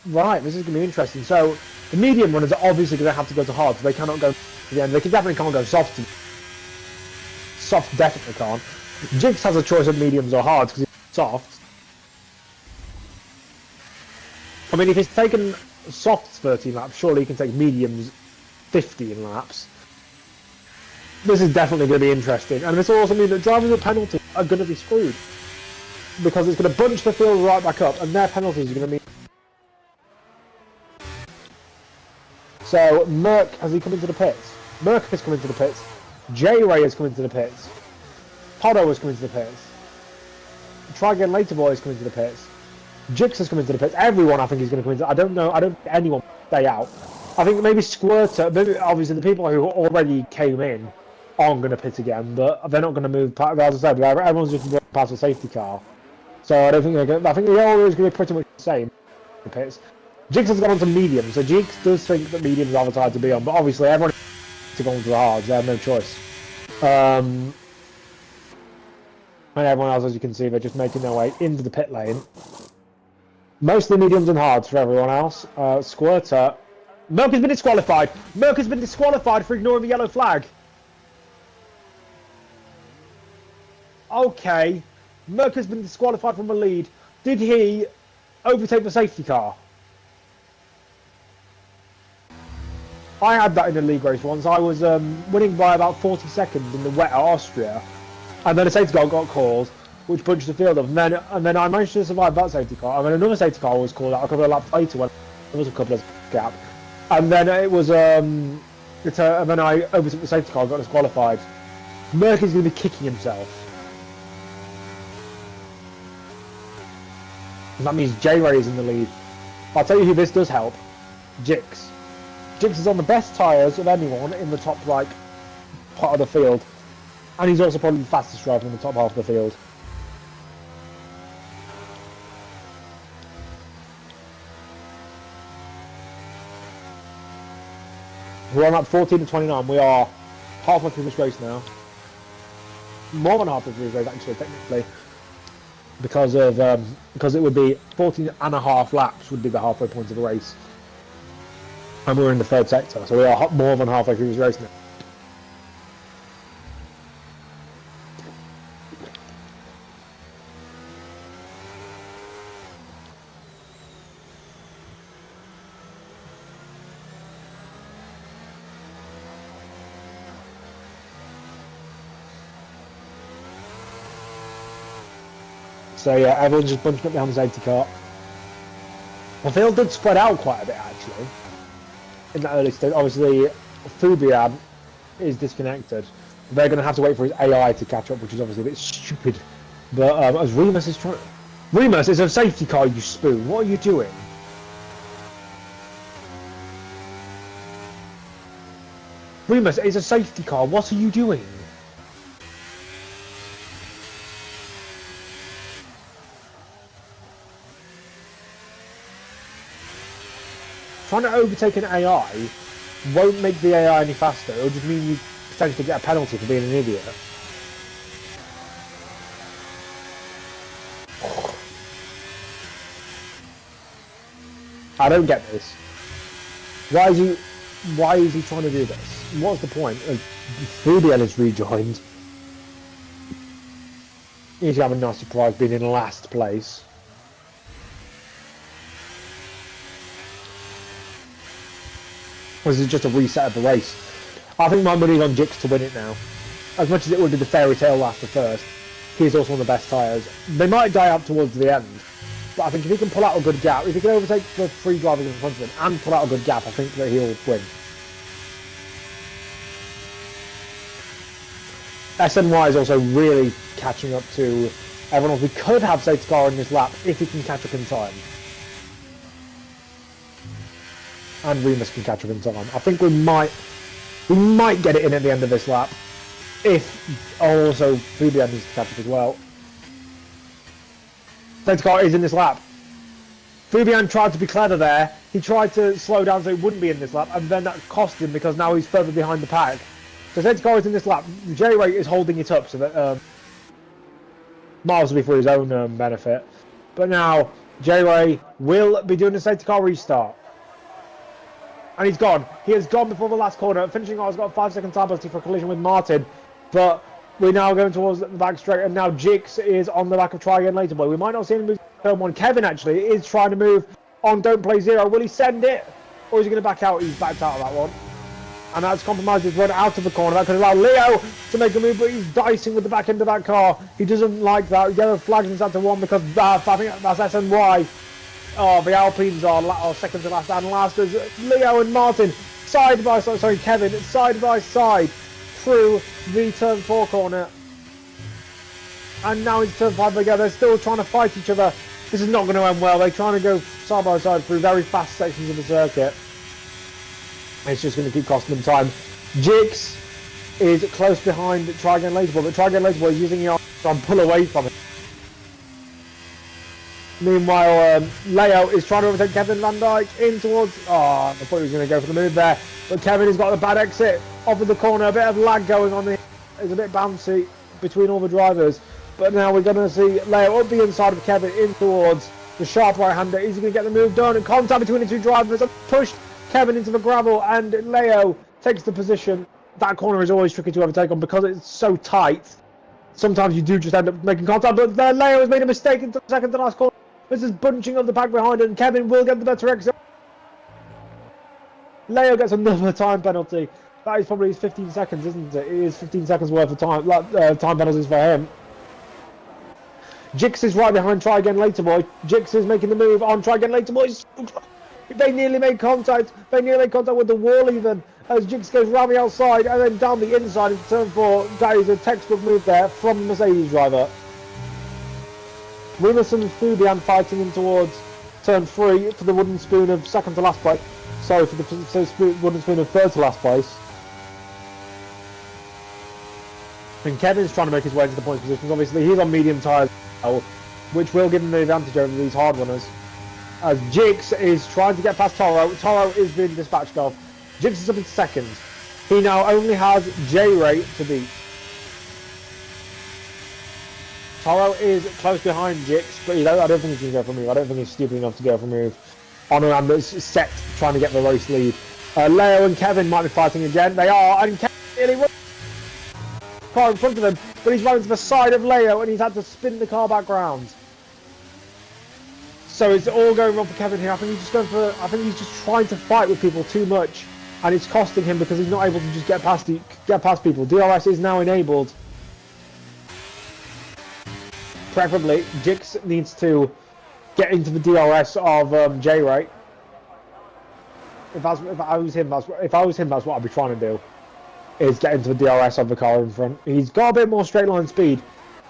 right, this is going to be interesting. So, the medium runners are obviously going to have to go to hard, so they cannot go to the end. They definitely can't go soft. Soft definitely can't. Jix has a choice of mediums or hards because he's soft. I mean, if he's taken softs 13 laps, surely he can take mediums 15 laps. This is definitely going to be interesting, and this will also mean that drivers with penalties are going to be screwed because it's going to bunch the field right back up, and their penalties are going to mean. So Merck, has he come into the pits? Merck has come into the pits. J-Ray has come into the pits. Podo has come into the pits. Try again later, boy, has come into the pits. Jix has come into the pits. Everyone, I think, is going to come into. I don't know. I don't think anyone stay out. I think maybe Squirter. Maybe obviously the people who already came in aren't going to pit again, but they're not going to move. As I said, everyone's just going past a safety car. So I don't think they're going. I think the order is going to be pretty much the same. The pits. Jix has gone on to medium, so Jix does think that mediums are the time to be on, but obviously everyone to go into the hards. They have no choice. And everyone else, as you can see, they're just making their way into the pit lane. Mostly mediums and hards for everyone else. Squirter. Merck has been disqualified. Merck has been disqualified for ignoring the yellow flag. Okay. Merck has been disqualified from the lead. Did he overtake the safety car? I had that in a league race once. I was winning by about 40 seconds in the wet at Austria. And then a safety car got called, which bunched the field up. And then I managed to survive that safety car. And then another safety car was called out a couple of laps later when there was a couple of gap. And then it was and then I overtook the safety car and got disqualified. Merck is going to be kicking himself. And that means J-Ray is in the lead. I'll tell you who this does help. Jix. Jix is on the best tyres of anyone in the top part of the field. And he's also probably the fastest driver in the top half of the field. We're on lap 14 to 29. We are halfway through this race now. More than halfway through this race, actually, technically. Because it would be 14 and a half laps would be the halfway point of the race. And we're in the third sector, so we are more than halfway through this race now. So yeah, everyone's just bunching up behind the safety car. The field did spread out quite a bit actually in that early stage. Obviously, Fubian is disconnected. They're going to have to wait for his AI to catch up, which is obviously a bit stupid. But as Remus is trying... Remus, it's a safety car, you spoon. What are you doing? Remus, it's a safety car. What are you doing? Trying to overtake an AI won't make the AI any faster. It'll just mean you potentially get a penalty for being an idiot. I don't get this. Why is he trying to do this? What's the point? Fubian is rejoined. He's having a nice surprise being in last place. This is just a reset of the race. I think my money's on Jix to win it now. As much as it would be the fairy tale last to first, he's also one of the best tyres. They might die up towards the end, but I think if he can pull out a good gap, if he can overtake the 3 drivers in front of him and pull out a good gap, I think that he'll win. SNY is also really catching up to everyone else. We could have safety car in this lap if he can catch up in time. And Remus can catch up in time. I think we might get it in at the end of this lap. If also Fubian needs to catch up as well. Safety car is in this lap. Fubian tried to be clever there. He tried to slow down so he wouldn't be in this lap, and then that cost him because now he's further behind the pack. So safety car is in this lap. J-Ray is holding it up so that Miles will be for his own benefit. But now J-Ray will be doing a safety car restart. And he's gone. He has gone before the last corner. Finishing on has got 5 second time penalty for a collision with Martin. But we're now going towards the back straight. And now Jix is on the back of Try Again Later Boy. We might not see him move turn 1. Kevin actually is trying to move on Don't Play Zero. Will he send it? Or is he going to back out? He's backed out of that one. And that's compromised his run out of the corner. That could allow Leo to make a move, but he's dicing with the back end of that car. He doesn't like that. Yellow flags inside to 1 because I think that's SNY. Oh, the Alpines are second to last and last as Leo and Martin side by side, sorry, Kevin, side by side through the turn 4 corner. And now it's turn 5 again. They're still trying to fight each other. This is not going to end well. They're trying to go side by side through very fast sections of the circuit. It's just going to keep costing them time. Jix is close behind Try Again Later Boy, but Try Again Later Boy is using the arm to try and pull away from it. Meanwhile, Leo is trying to overtake Kevin Van Dijk in towards... Oh, I thought he was going to go for the move there. But Kevin has got the bad exit off of the corner. A bit of lag going on there. It's a bit bouncy between all the drivers. But now we're going to see Leo up the inside of Kevin in towards the sharp right-hander. Is he going to get the move done? And contact between the 2 drivers. Pushed Kevin into the gravel and Leo takes the position. That corner is always tricky to overtake on because it's so tight. Sometimes you do just end up making contact. But there Leo has made a mistake in the second to last corner. This is bunching of the pack behind and Kevin will get the better exit. Leo gets another time penalty. That is probably his 15 seconds, isn't it? It is 15 seconds worth of time, time penalties for him. Jix is right behind Try Again Later Boy. Jix is making the move on Try Again Later Boy. They nearly made contact. They nearly made contact with the wall even. As Jix goes round the outside and then down the inside into turn 4. That is a textbook move there from the Mercedes driver. Remus and Fubian fighting in towards turn 3 for the wooden spoon of second to last place. Sorry, for the wooden spoon of third to last place. And Kevin's trying to make his way into the points positions. Obviously, he's on medium tyres, which will give him the advantage over these hard runners. As Jix is trying to get past Toro. Toro is being dispatched off. Jix is up in second. He now only has J-Ray to beat. Toro is close behind Jix, but I don't think he's going to go for a move. I don't think he's stupid enough to go for a move on a ram that's set trying to get the race lead. Leo and Kevin might be fighting again. They are, and Kevin nearly runs the car in front of him, but he's running to the side of Leo and he's had to spin the car back round. So it's all going wrong for Kevin here. I think he's just trying to fight with people too much, and it's costing him because he's not able to just get past people. DRS is now enabled. preferably, Jix needs to get into the DRS of J-Ray. If I was him, that's what I'd be trying to do. Is get into the DRS of the car in front. He's got a bit more straight line speed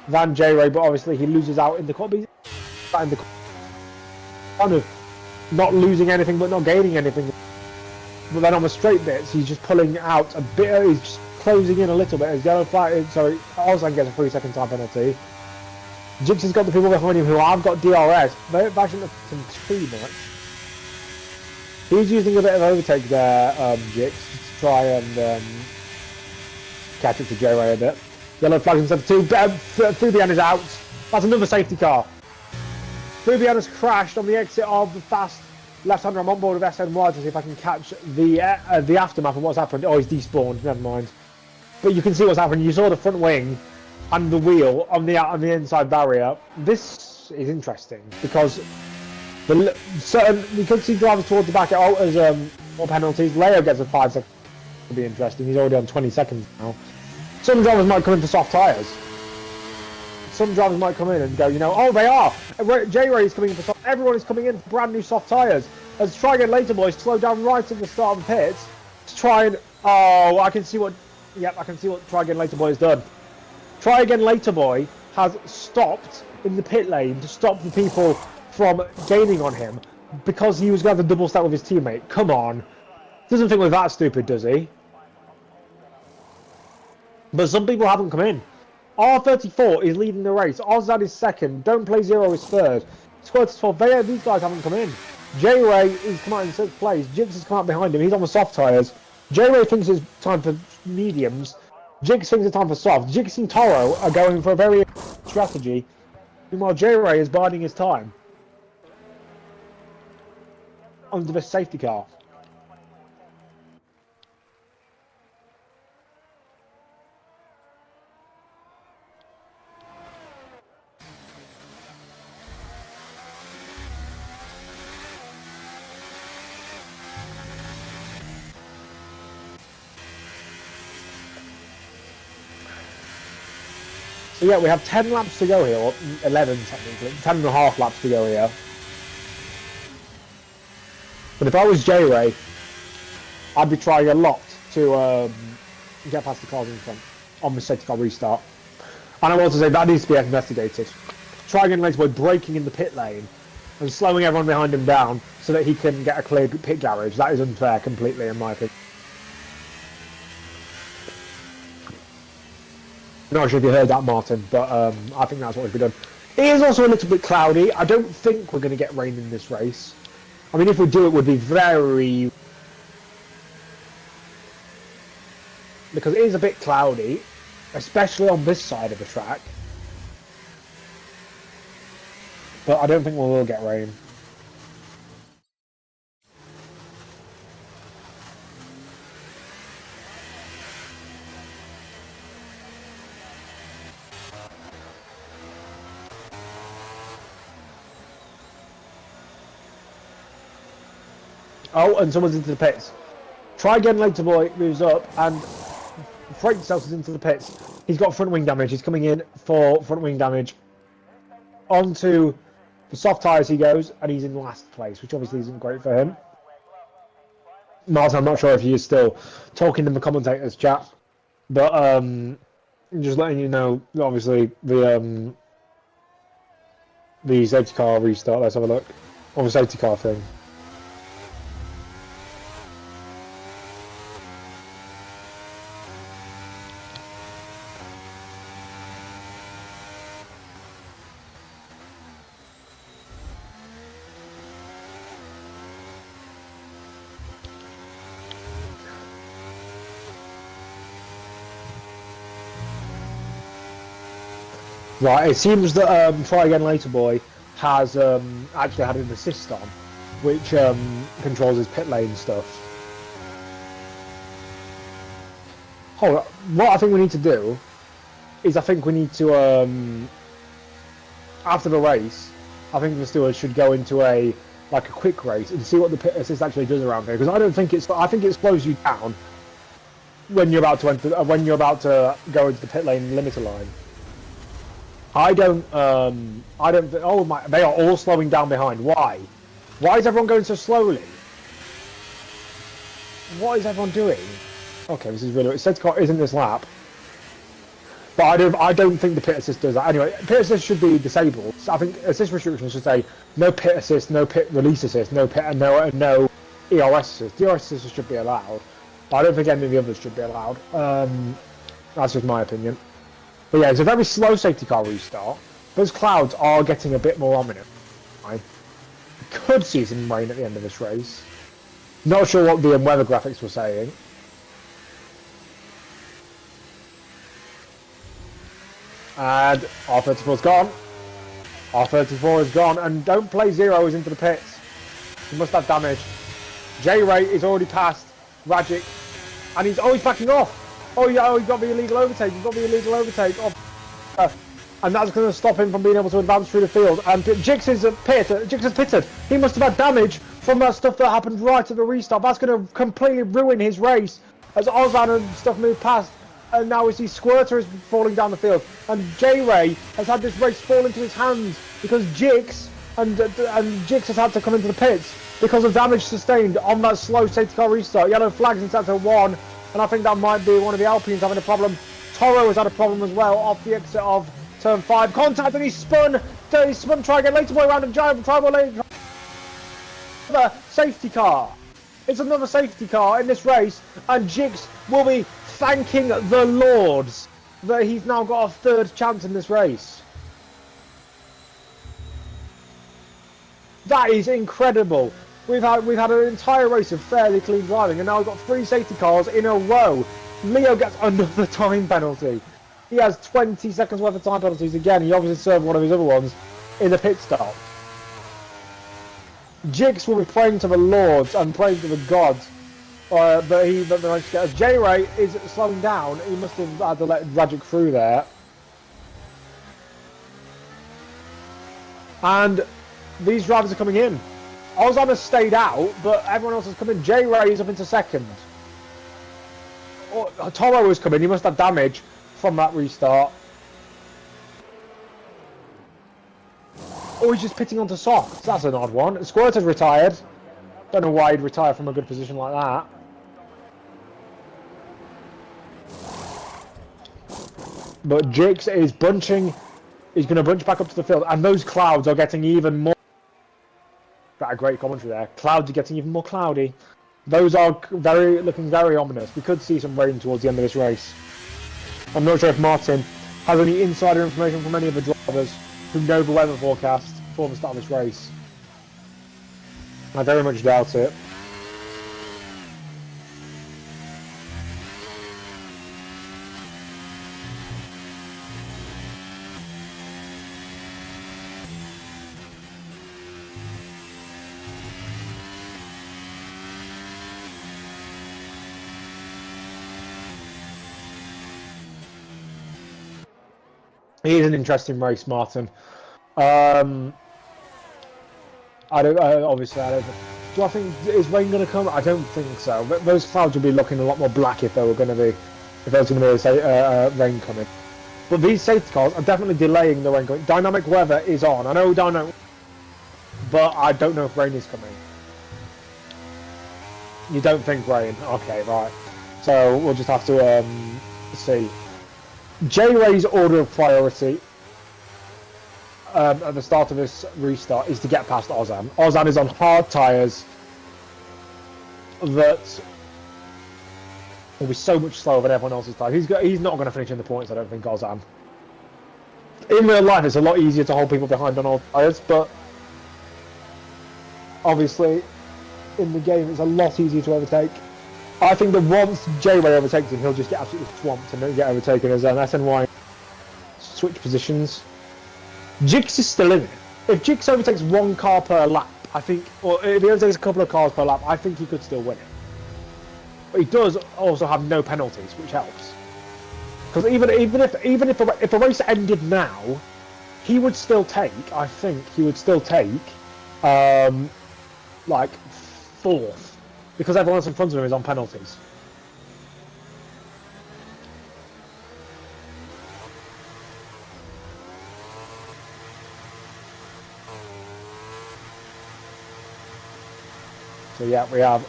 than J-Ray, but obviously he loses out in the corner. Kind of not losing anything, but not gaining anything. But then on the straight bits, he's just pulling out a bit. He's just closing in a little bit. His yellow flag. Sorry, Ozan gets a 3-second time penalty. Jix has got the people behind him who have got DRS. They shouldn't have him too much. He's using a bit of overtake there, Jix, to try and catch up to J-Ray a bit. Yellow flags himself too. Fubian is out. That's another safety car. Fubian has crashed on the exit of the fast left-hander. I'm on board with SNY to see if I can catch the aftermath of what's happened. Oh, he's despawned. Never mind. But you can see what's happened. You saw the front wing and the wheel on the inside barrier. This is interesting because we could see drivers towards the back. It alters more penalties. Leo gets a 5 second. It'll be interesting. He's already on 20 seconds now. Some drivers might come in for soft tyres. Some drivers might come in and go, you know, oh, they are. J-Ray is coming in for soft. Everyone is coming in for brand new soft tyres. As Try Again Later Boys slow down right at the start of the pits to try and. Oh, I can see what. Yep, I can see what Try Again Later Boy has done. Try Again Later Boy has stopped in the pit lane to stop the people from gaining on him because he was going to have a double stack with his teammate. Come on. Doesn't think we're that stupid, does he? But some people haven't come in. R34 is leading the race. Ozad is second. Don't Play Zero is third. Squad 12. These guys haven't come in. J-Ray is come out in sixth place. Jix has come out behind him. He's on the soft tyres. J-Ray thinks it's time for mediums. Jix thinks it's time for soft. Jix and Toro are going for a very strategy. Meanwhile, J-Ray is biding his time under the safety car. So yeah, we have 10 laps to go here, or 11 technically, 10 and a half laps to go here. But if I was J-Ray, I'd be trying a lot to get past the cars in front on the safety car restart. And I want to say that needs to be investigated. Try Again Later Boy braking in the pit lane and slowing everyone behind him down so that he can get a clear pit garage. That is unfair completely in my opinion. Not sure if you heard that, Martin, but I think that's what should be done. It is also a little bit cloudy. I don't think we're going to get rain in this race. I mean, if we do, it would be very... because it is a bit cloudy, especially on this side of the track. But I don't think we will get rain. Oh, and someone's into the pits. Try Again Later Boy moves up and Freight himself into the pits. He's got front wing damage. He's coming in for front wing damage. Onto the soft tyres he goes, and he's in last place, which obviously isn't great for him. Martin, I'm not sure if he is still talking in the commentators chat, but just letting you know, obviously the safety car restart. Let's have a look on the safety car thing. Right, it seems that Try Again Later Boy has actually had an assist on, which controls his pit lane stuff. Hold on, what I think we need to do is I think we need to, after the race, I think the stewards should go into a quick race and see what the pit assist actually does around here, because I don't think it's, I think it slows you down when you're about to enter, when you're about to go into the pit lane limiter line. I don't. Oh my! They are all slowing down behind. Why? Why is everyone going so slowly? What is everyone doing? Okay, this is really. Safety car isn't this lap, but I don't think the pit assist does that. Anyway, pit assist should be disabled. So I think assist restrictions should say no pit assist, no pit release assist, no pit and no ERS assist. DRS assist should be allowed. But I don't think any of the others should be allowed. That's just my opinion. But yeah, it's a very slow safety car restart. Those clouds are getting a bit more ominous. I could see some rain at the end of this race. Not sure what the weather graphics were saying. And R34's gone. R34 is gone. And don't play zeros into the pits. You must have damage. J-Ray is already past Rajic. And he's backing off. Oh yeah, he got the illegal overtake. He's got the illegal overtake. And that's going to stop him from being able to advance through the field. And Jix is pitted. He must have had damage from that stuff that happened right at the restart. That's going to completely ruin his race as Ozan and stuff move past. And now we see Squirter is falling down the field. And J-Ray has had this race fall into his hands because Jix and Jix has had to come into the pits because of damage sustained on that slow safety car restart. Yellow flags in sector 1. And I think that might be one of the Alpines having a problem. Toro has had a problem as well off the exit of turn 5. Contact and he's spun, try again, later way around and try later. Another safety car. It's another safety car in this race. And Jix will be thanking the Lords that he's now got a third chance in this race. That is incredible. We've had an entire race of fairly clean driving, and now we've got 3 safety cars in a row. Leo gets another time penalty. He has 20 seconds worth of time penalties again. He obviously served one of his other ones in the pit stop. Jix will be praying to the Lords and praying to the gods, but he managed to get us. J-Ray is slowing down. He must have had to let Rajic through there. And these drivers are coming in. Ozan has stayed out, but everyone else has come in. J-Ray is up into second. Toro has come in. He must have damage from that restart. Oh, he's just pitting onto softs. That's an odd one. Squirter's retired. Don't know why he'd retire from a good position like that. But Jix is bunching. He's going to bunch back up to the field. And those clouds are getting even more. Got a great commentary there. Clouds are getting even more cloudy. Those are looking very ominous. We could see some rain towards the end of this race. I'm not sure if Martin has any insider information from any of the drivers who know the weather forecast before the start of this race. I very much doubt it. It is an interesting race, Martin. Obviously, I don't. Do I think is rain going to come? I don't think so. But those clouds will be looking a lot more black if there was going to be rain coming. But these safety cars are definitely delaying the rain coming. Dynamic weather is on. I know dynamic, but I don't know if rain is coming. You don't think rain? Okay, right. So we'll just have to see. J-Ray's order of priority at the start of this restart is to get past Ozan. Ozan is on hard tyres that will be so much slower than everyone else's tyres. He's not going to finish in the points, I don't think, Ozan. In real life, it's a lot easier to hold people behind on old tyres, but obviously in the game it's a lot easier to overtake. I think that once J-Ray overtakes him, he'll just get absolutely swamped and get overtaken as SNY switch positions. Jix is still in it. If Jix overtakes 1 car per lap, I think, or if he overtakes a couple of cars per lap, I think he could still win it. But he does also have no penalties, which helps. Because even if the race ended now, he would still take. I think he would still take, like 4th. Because everyone else in front of him is on penalties. So yeah, we have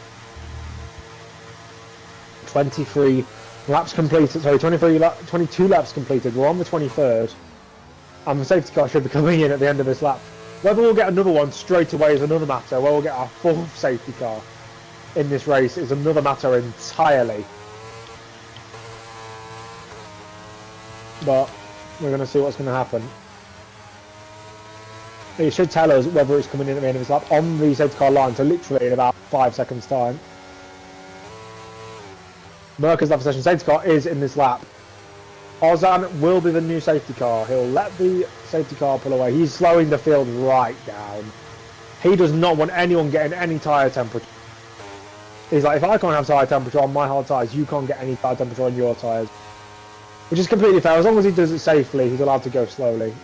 23 laps completed. Sorry, 22 laps completed. We're on the 23rd, and the safety car should be coming in at the end of this lap. Whether we'll get another one straight away is another matter. Whether we'll get our 4th safety car in this race is another matter entirely. But we're going to see what's going to happen. It should tell us whether it's coming in at the end of this lap on the safety car line, so literally in about 5 seconds time. Merker's lap session safety car is in this lap. Ozan will be the new safety car. He'll let the safety car pull away. He's slowing the field right down. He does not want anyone getting any tyre temperature. He's like, if I can't have tyre temperature on my hard tyres, you can't get any tyre temperature on your tyres. Which is completely fair. As long as he does it safely, he's allowed to go slowly.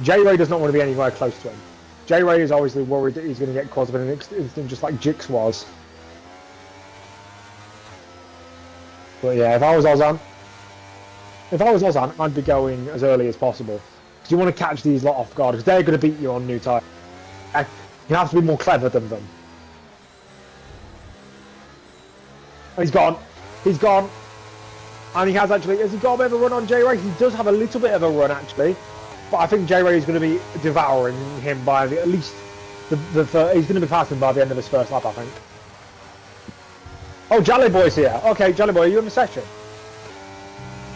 J-Ray does not want to be anywhere close to him. J-Ray is obviously worried that he's going to get caught up in an instant just like Jix was. But yeah, if I was Ozan, I'd be going as early as possible. Because you want to catch these lot off guard, because they're going to beat you on new tyres. You have to be more clever than them. He's gone. He's gone. And he has actually, has he got a bit of a run on J-Ray? He does have a little bit of a run actually. But I think J-Ray is going to be devouring him by at least he's going to be passing by the end of his first lap, I think. Oh, Jolly Boy's here. Okay, Jolly Boy, are you in the session?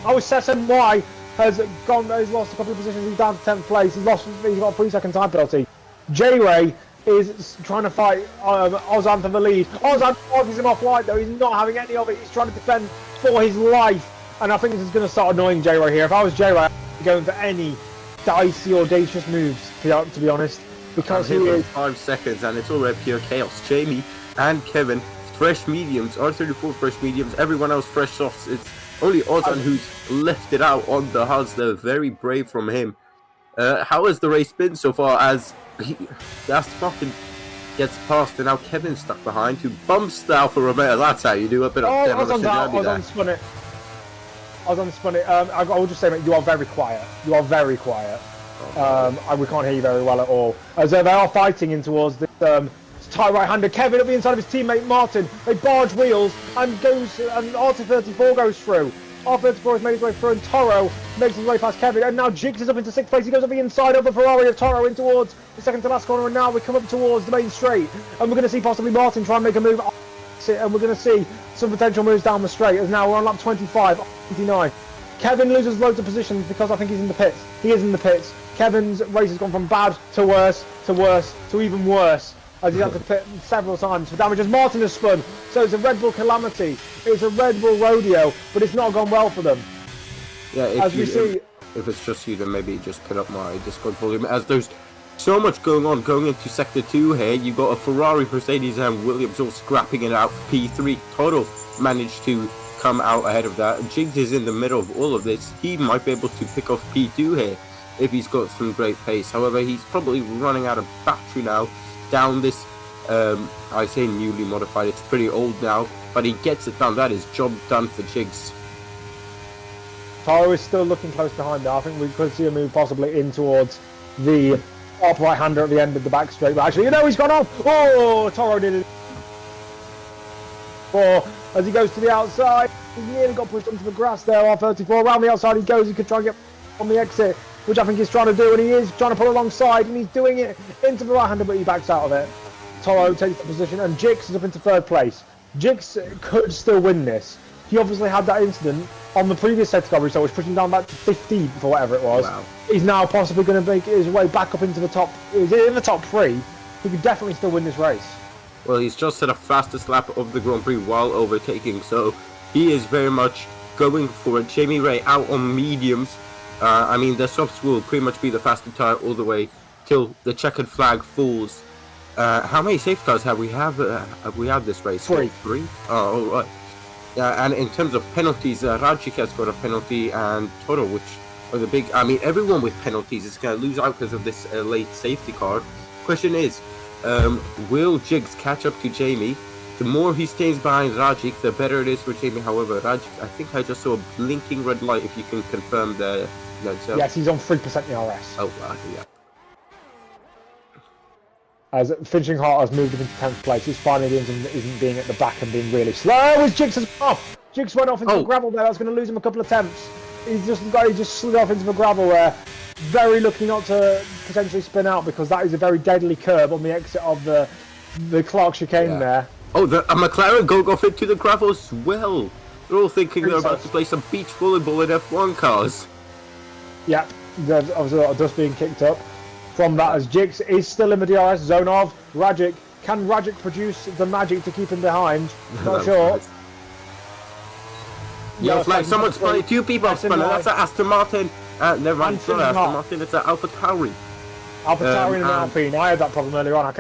Oh, SNY has lost a couple of positions. He's down to 10th place. He's got a 3-second time penalty. J-Ray is trying to fight Ozan for the lead. Ozan argues him off wide though. He's not having any of it. He's trying to defend for his life. And I think this is going to start annoying J-Ray here. If I was J-Ray, I'd be going for any dicey, audacious moves, to be honest. Because he is 5 seconds and it's already pure chaos. Jamie and Kevin, fresh mediums. R34 fresh mediums. Everyone else fresh softs. It's only Ozan who's left it out on the hards. They're very brave from him. How has the race been so far as Aston Martin gets past and now Kevin's stuck behind who bumps the Alfa Romeo. That's how you do a bit of demolition derby there. Ozan spun it. I will just say, mate, you are very quiet. You are very quiet. We can't hear you very well at all. As they are fighting in towards this tight right-hander. Kevin at the inside of his teammate Martin. They barge wheels and R34 goes through. R34 has made his way through and Toro makes his way past Kevin. And now Jiggs is up into 6th place. He goes up the inside of the Ferrari of Toro in towards the second to last corner. And now we come up towards the main straight. And we're going to see possibly Martin try and make a move. And we're going to see some potential moves down the straight. As now we're on lap 25, 29. Kevin loses loads of positions because I think he's in the pits. He is in the pits. Kevin's race has gone from bad to worse to worse to even worse. As he had to pit several times for damage as Martin has spun. So it's a Red Bull calamity. It's a Red Bull rodeo, but it's not gone well for them. Yeah, if it's just you, then maybe just put up my Discord volume. As there's so much going on going into Sector 2 here. You got a Ferrari, Mercedes and Williams all scrapping it out for P3. Toto managed to come out ahead of that. Jiggs is in the middle of all of this. He might be able to pick off P2 here if he's got some great pace. However, he's probably running out of battery now. Down this, I say newly modified, it's pretty old now, but he gets it done. That is job done for Jiggs. Toro is still looking close behind there. I think we could see a move possibly in towards the top right-hander at the end of the back straight. But actually, you know, he's gone off. Oh, Toro did it. As he goes to the outside, he nearly got pushed onto the grass there. R34 around the outside he goes. He could try and get on the exit, which I think he's trying to do, and he is trying to pull alongside, and he's doing it into the right-hander, but he backs out of it. Toro takes the position, and Jix is up into 3rd place. Jix could still win this. He obviously had that incident on the previous safety car result, which pushed him down back to 15th for whatever it was. Wow. He's now possibly going to make his way back up into the top. He's in the top 3. He could definitely still win this race. Well, he's just set a fastest lap of the Grand Prix while overtaking, so he is very much going for it. Jamie Ray out on mediums. I mean, the softs will pretty much be the faster tire all the way till the checkered flag falls. How many safety cars have we had this race? 3. 3? Oh, all right. And in terms of penalties, Radzik has got a penalty, and Toro, which are the big. I mean, everyone with penalties is going to lose out because of this late safety car. Question is, will Jiggs catch up to Jamie? The more he stays behind Radzik, the better it is for Jamie. However, Radzik, I think I just saw a blinking red light. If you can confirm that. Yes, he's on 3% ERS. Oh, wow, yeah. As finishing hard has moved him into 10th place. His final isn't being at the back and being really slow. As Jigs has off. Jigs went off into the gravel there. That's going to lose him a couple of attempts. He just slid off into the gravel there. Very lucky not to potentially spin out because that is a very deadly curb on the exit of the Clark chicane there. Oh, a McLaren going off into the gravel as well. They're all thinking they're about to play some beach volleyball in F1 cars. Yeah, there's obviously a lot of dust being kicked up from that as Jigs is still in the DRS zone of Rajic. Can Rajic produce the magic to keep him behind? Not sure. Nice. Yo, flag, someone's spotted 2 people have spun. That's an Aston Martin. Never mind, it's not Aston Martin, it's an Alpha Tauri. Alpha Tauri and Alpine. I had that problem earlier on. I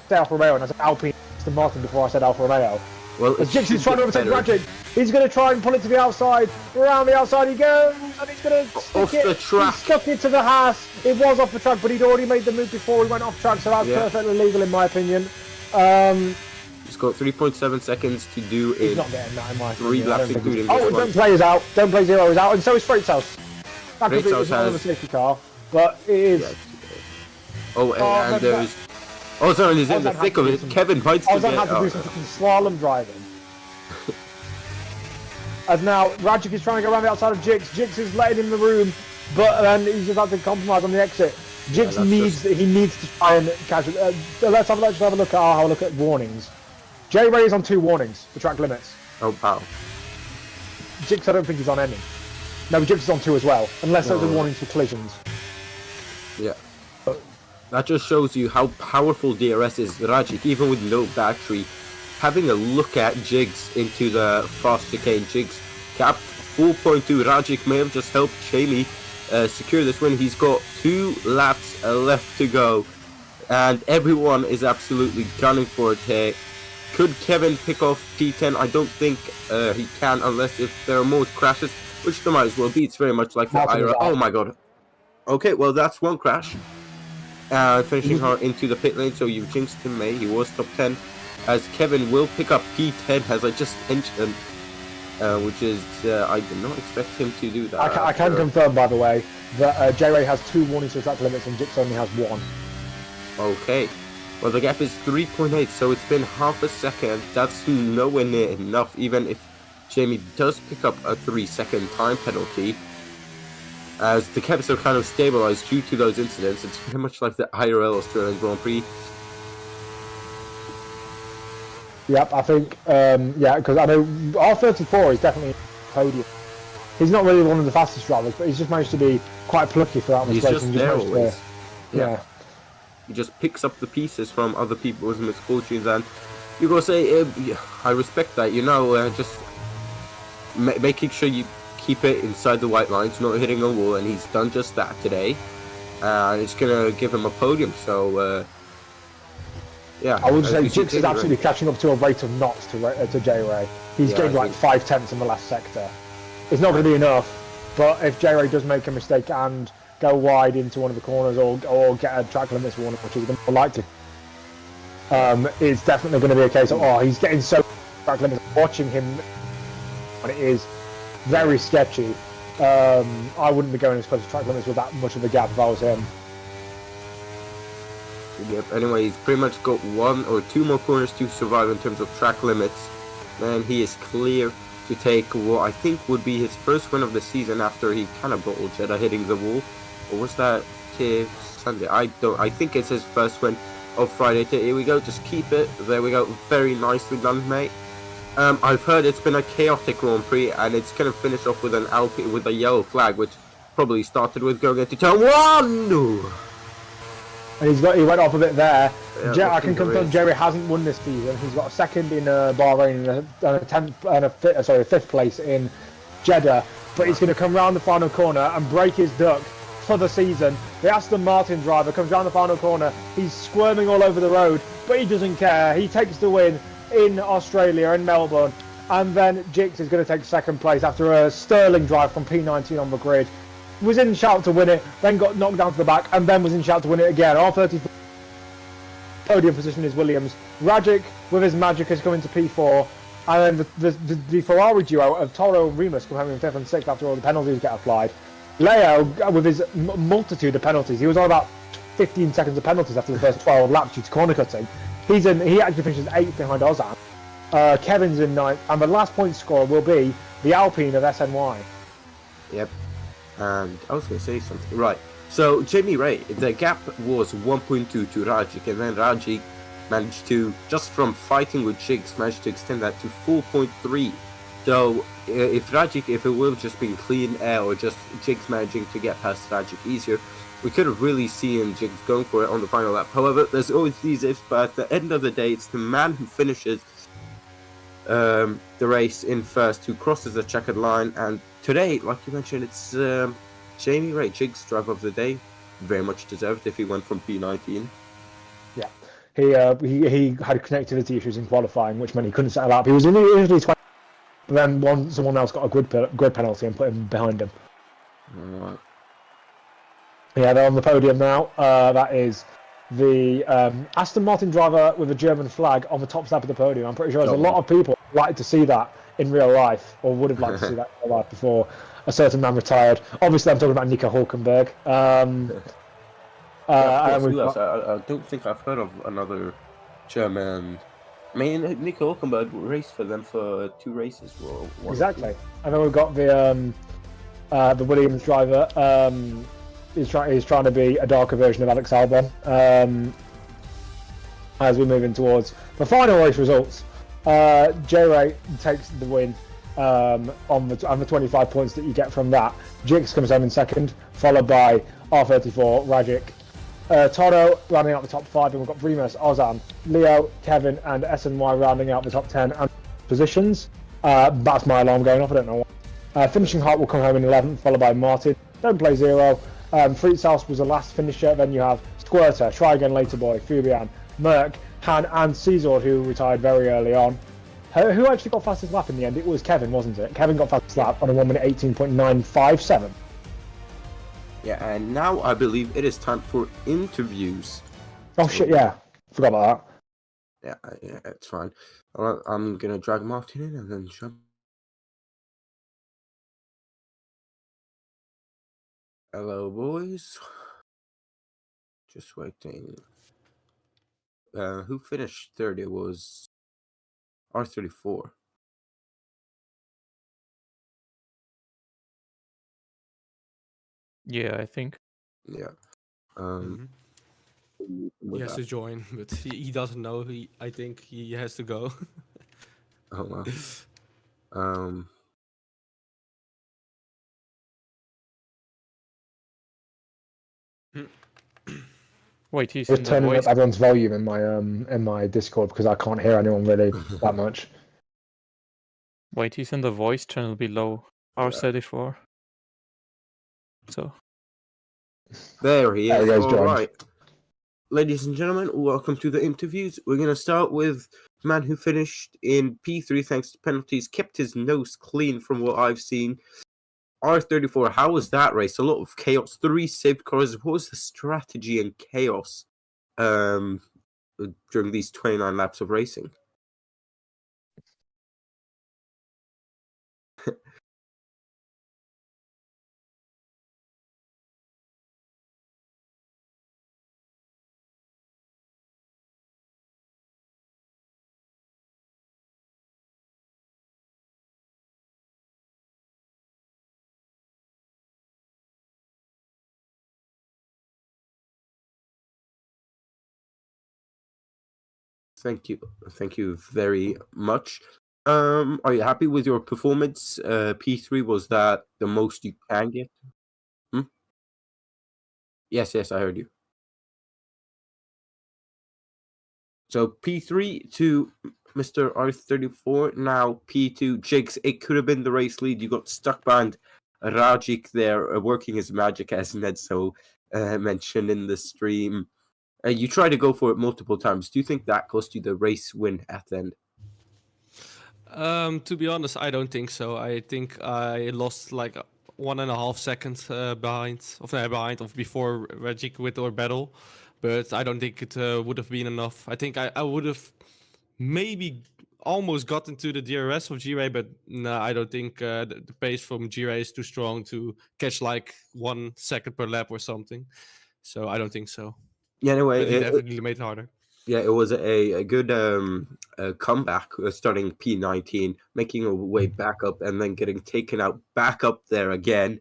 said Alfa Romeo and I said Alpine Aston Martin before I said Alfa Romeo. Well, as Jigs is trying to overtake Rajic. He's going to try and pull it to the outside. Around the outside he goes, and he's going to stick off the track. He stuck it to the Haas. It was off the track, but he'd already made the move before he went off track, so that's perfectly legal in my opinion. He's got 3.7 seconds to do it. He's not getting that in my opinion. 3 laps including this one. Don't play is out. Don't play 0 is out, and so is Freights. That could be a safety car, but it is. Yeah, and there's. Oh, sorry, he's in the thick of it. Kevin bites to get. Ozan had to do some slalom driving. As now, Rajic is trying to go around the outside of Jigs. Jigs is letting him the room, but then he's just had to compromise on the exit. Jigs needs to try and catch it. Let's have a look at warnings. J-Ray is on 2 warnings for track limits. Oh, wow. Jigs, I don't think he's on any. No, Jigs is on 2 as well, unless there's a warning for collisions. Yeah. That just shows you how powerful DRS is. Rajic, even with no battery, having a look at Jigs into the fast chicane. Jigs capped 4.2. Rajic may have just helped Jamie secure this win. He's got 2 laps left to go, and everyone is absolutely gunning for it here. Could Kevin pick off P10? I don't think he can, unless if there are more crashes, which there might as well be. It's very much like the IRA. Oh my god. Okay, well that's 1 crash. Finishing her into the pit lane, so you jinxed him, May. He was top 10. As Kevin will pick up P10, as I just mentioned, which is, I did not expect him to do that. I can confirm, by the way, that J-Ray has 2 warnings for track limits and Jigs only has 1. Okay. Well, the gap is 3.8, so it's been half a second. That's nowhere near enough, even if Jamie does pick up a 3-second time penalty. As the caps are kind of stabilized due to those incidents, it's very much like the IRL Australian Grand Prix. Yep, I think, because I know R34 is definitely podium. He's not really one of the fastest drivers, but he's just managed to be quite plucky throughout this race. He's just there always. Yeah. He just picks up the pieces from other people's misfortunes, and you gotta say, I respect that, just making sure you keep it inside the white lines, not hitting a wall, and he's done just that today. And it's gonna give him a podium, so yeah. I would say Jigs is absolutely catching up to a rate of knots to J-Ray. He's gained like 5 tenths in the last sector. It's not going to be enough, but if J-Ray does make a mistake and go wide into one of the corners or get a track limits warning, which is more likely, it's definitely going to be a case of, he's getting so track limits. Watching him, and it is very sketchy. I wouldn't be going as close to track limits with that much of a gap if I was him. Yep, anyway, he's pretty much got 1 or 2 more corners to survive in terms of track limits. And he is clear to take what I think would be his first win of the season after he kind of bottled Jeddah hitting the wall. Or was that Sunday? I think it's his first win of Friday. Here we go, just keep it. There we go, very nicely done, mate. I've heard it's been a chaotic Grand Prix, and it's going to finish off with an Alpine with a yellow flag, which probably started with going into turn 1. And he went off a bit there. Yeah, I can confirm Jerry hasn't won this season. He's got a 2nd in Bahrain and a 10th and a 5th place in Jeddah. But he's going to come round the final corner and break his duck for the season. The Aston Martin driver comes round the final corner. He's squirming all over the road, but he doesn't care. He takes the win in Australia, in Melbourne. And then Jigs is going to take 2nd place after a sterling drive from P19 on the grid. Was in shout to win it, then got knocked down to the back, and then was in shout to win it again. R30 podium position is Williams. Rajic with his magic has come into P4, and then the Ferrari duo of Toro and Remus come home in 5th and 6th after all the penalties get applied. Leo with his multitude of penalties, he was on about 15 seconds of penalties after the first 12 laps due to corner cutting. He actually finishes 8th behind Ozan. Kevin's in 9th, and the last point scorer will be the Alpine of SNY. Yep. And I was going to say something. Right. So, Jamie Ray, the gap was 1.2 to Rajic, and then Rajic managed to, just from fighting with Jigs, managed to extend that to 4.3. So, if it would have just been clean air or just Jigs managing to get past Rajic easier, we could have really seen Jigs going for it on the final lap. However, there's always these ifs, but at the end of the day, it's the man who finishes the race in first who crosses the checkered line. And today, like you mentioned, it's Jamie Ray, Jigs driver of the day. Very much deserved if he went from P19. Yeah, he had connectivity issues in qualifying, which meant he couldn't settle up. He was initially 20, but then someone else got a grid penalty and put him behind him. Alright. Yeah, they're on the podium now. That is the Aston Martin driver with a German flag on the top step of the podium. I'm pretty sure there's a lot of people who like to see that in real life, or would have liked to see that in real life before a certain man retired. Obviously, I'm talking about Nico Hulkenberg. I don't think I've heard of another German. I mean, Nico Hulkenberg raced for them for 2 races. Exactly. And then we've got the Williams driver. He's trying to be a darker version of Alex Albon. As we're moving towards the final race results, J-Ray takes the win on the 25 points that you get from that. Jigs comes home in second, followed by R34, Rajic. Toro rounding out the top 5, and we've got Brimas, Ozan, Leo, Kevin, and SNY rounding out the top 10 and positions. That's my alarm going off, I don't know why. Finishing Hart will come home in 11th, followed by Martin. Don't play 0. Fritzhaus was the last finisher. Then you have Squirter, Try Again Later Boy, Fubian, Merck, Han, and Caesar, who retired very early on. Who actually got fastest lap in the end? It was Kevin, wasn't it? Kevin got fastest lap on a 1 minute 18.957. Yeah, and now I believe it is time for interviews. Oh shit! Yeah, forgot about that. Yeah, it's fine. Alright, I'm gonna drag Martin in and then jump. Hello, boys. Just waiting. Who finished third? It was R34. Yeah, I think. Yeah. He has to join, but he doesn't know. I think he has to go. Oh well. Wait, he's Just turning up everyone's volume in my Discord because I can't hear anyone really that much. Wait, he's in the voice channel below R34. So. There he is. All joined. right. Ladies and gentlemen, welcome to the interviews. We're going to start with the man who finished in P3 thanks to penalties, kept his nose clean from what I've seen. R34, how was that race? A lot of chaos, 3 saved cars. What was the strategy and chaos during these 29 laps of racing? Thank you very much. Are you happy with your performance? P3, was that the most you can get? Yes, I heard you. So P3 to Mr. R34, now P2 Jigs. It could have been the race lead. You got stuck behind Rajic there, working his magic, as Ned so mentioned in the stream. You tried to go for it multiple times. Do you think that cost you the race win at the end? To be honest, I don't think so. I think I lost like 1.5 seconds behind before Rajic with our battle, but I don't think it would have been enough. I think I would have maybe almost gotten to the DRS of G-Ray, but no, I don't think the pace from G-Ray is too strong to catch like 1 second per lap or something. So I don't think so. Yeah, anyway, But he definitely made it harder. Yeah, it was a good comeback, starting P19, making a way back up, and then getting taken out back up there again.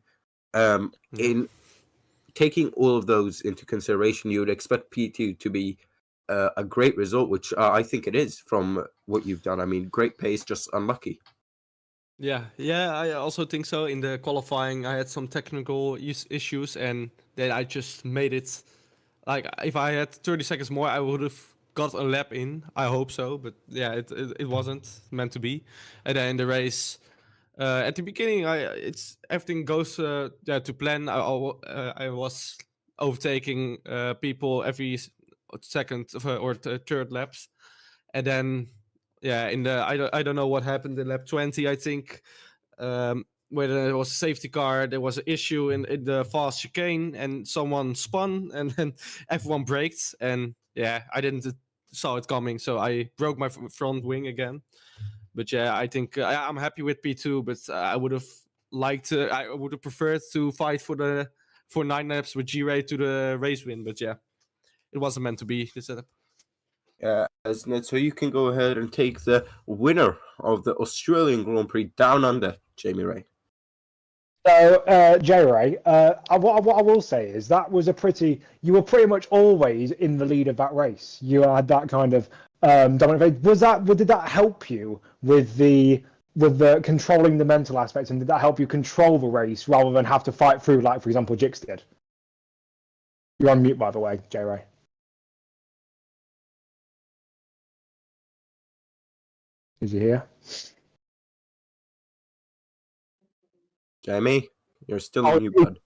In taking all of those into consideration, you would expect P2 to be a great result, which I think it is from what you've done. I mean, great pace, just unlucky. Yeah, I also think so. In the qualifying, I had some technical issues, and then I just made it. Like, if I had 30 seconds more, I would have got a lap in. I hope so, but yeah, it wasn't meant to be. And then in the race, at the beginning, everything goes to plan. I was overtaking people every second or third laps, and then in the I don't know what happened in lap 20. I think where there was a safety car, there was an issue in the fast chicane, and someone spun, and then everyone braked, and I didn't saw it coming, so I broke my front wing again. But yeah, I think I'm happy with P2, but I would have I would have preferred to fight for 9 laps with G-Ray to the race win. But yeah, it wasn't meant to be the setup. So you can go ahead and take the winner of the Australian Grand Prix down under, Jamie Ray. So, J-Ray, what I will say is that was you were pretty much always in the lead of that race. You had that kind of dominant. Did that help you with the controlling the mental aspects, and did that help you control the race rather than have to fight through, like, for example, Jix did? You're on mute, by the way, J-Ray. Is he here? Jamie, you're still on mute, bud.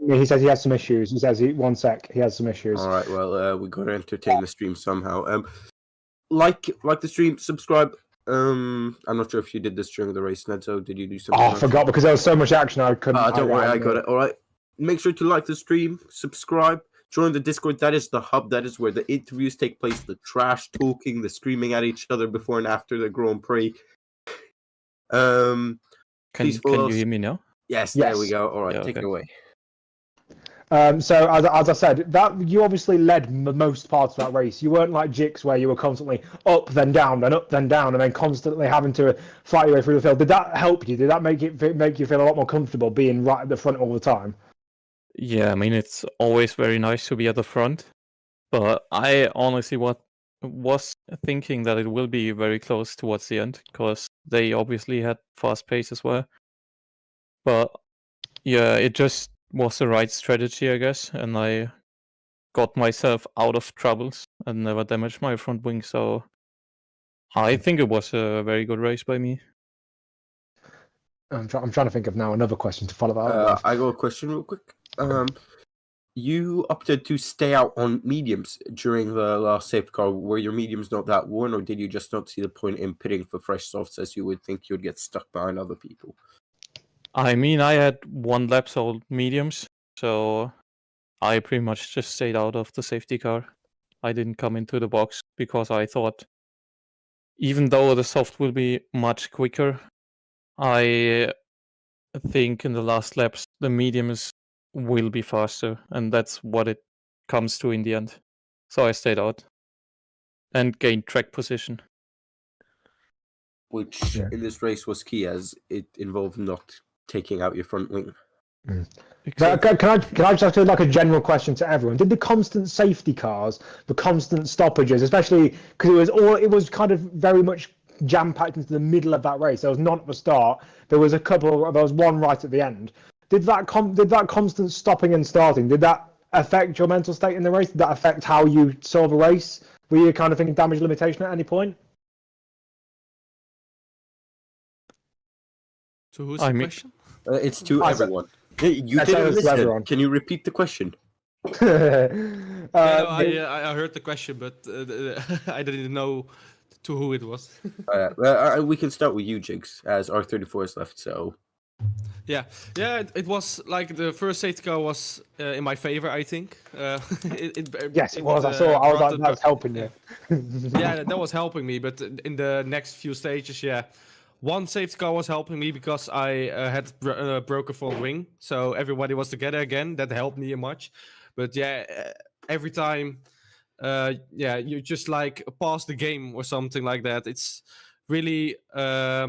He says he has some issues. He says, one sec, he has some issues. All right, well, we got to entertain the stream somehow. Like the stream, subscribe. I'm not sure if you did this during the race, Nedzo. Did you do something? Oh, I forgot because there was so much action I couldn't. Don't worry, I got it. All right. Make sure to like the stream, subscribe, join the Discord. That is the hub. That is where the interviews take place, the trash talking, the screaming at each other before and after the Grand Prix. Can you hear me now? Yes, there we go. All right, take it away. So as I said, that you obviously led the most part of that race. You weren't like Jix, where you were constantly up then down, then up then down, and then constantly having to fight your way through the field. Did that help you? Did that make you feel a lot more comfortable being right at the front all the time? Yeah, I mean, it's always very nice to be at the front, but I honestly was thinking that it will be very close towards the end, because they obviously had fast pace as well. But yeah, it just was the right strategy, I guess, and I got myself out of troubles and never damaged my front wing, so I think it was a very good race by me. I'm trying to think of now another question to follow that up with. I got a question real quick. You opted to stay out on mediums during the last safety car. Were your mediums not that worn, or did you just not see the point in pitting for fresh softs, as you would think you'd get stuck behind other people? I mean, I had 1 lap sold mediums, so I pretty much just stayed out of the safety car. I didn't come into the box because I thought, even though the soft will be much quicker, I think in the last laps the mediums will be faster, and that's what it comes to in the end. So I stayed out and gained track position. Which in this race was key, as it involved not taking out your front wing. But can I just ask like a general question to everyone? Did the constant safety cars, the constant stoppages, especially because it was kind of very much jam-packed into the middle of that race. There was none at the start. There was one right at the end. Did that constant stopping and starting, did that affect your mental state in the race? Did that affect how you saw the race? Were you kind of thinking damage limitation at any point? So who's the question? It's to everyone. You didn't listen. Can you repeat the question? I heard the question, but I didn't know to who it was. We can start with you, Jigs, as R34 is left, so... Yeah, it was like the first safety car was in my favor, I think. Yes, it was. I was like, that was helping you. Yeah, that was helping me, but in the next few stages, one safety car was helping me because I had broken front wing, so everybody was together again. That helped me much. But every time yeah, you just like pause the game or something like that. It's really yeah,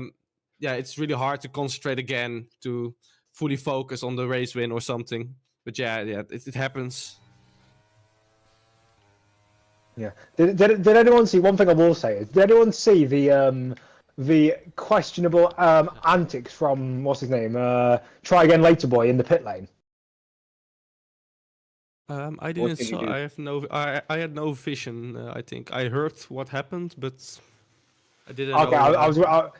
it's really hard to concentrate again to fully focus on the race win or something. But yeah, it happens. Yeah. Did anyone see, one thing I will say is, did anyone see the questionable antics from, what's his name, Try Again Later Boy in the pit lane? I didn't saw. I have no. I had no vision. I think I heard what happened, but I didn't Okay, know.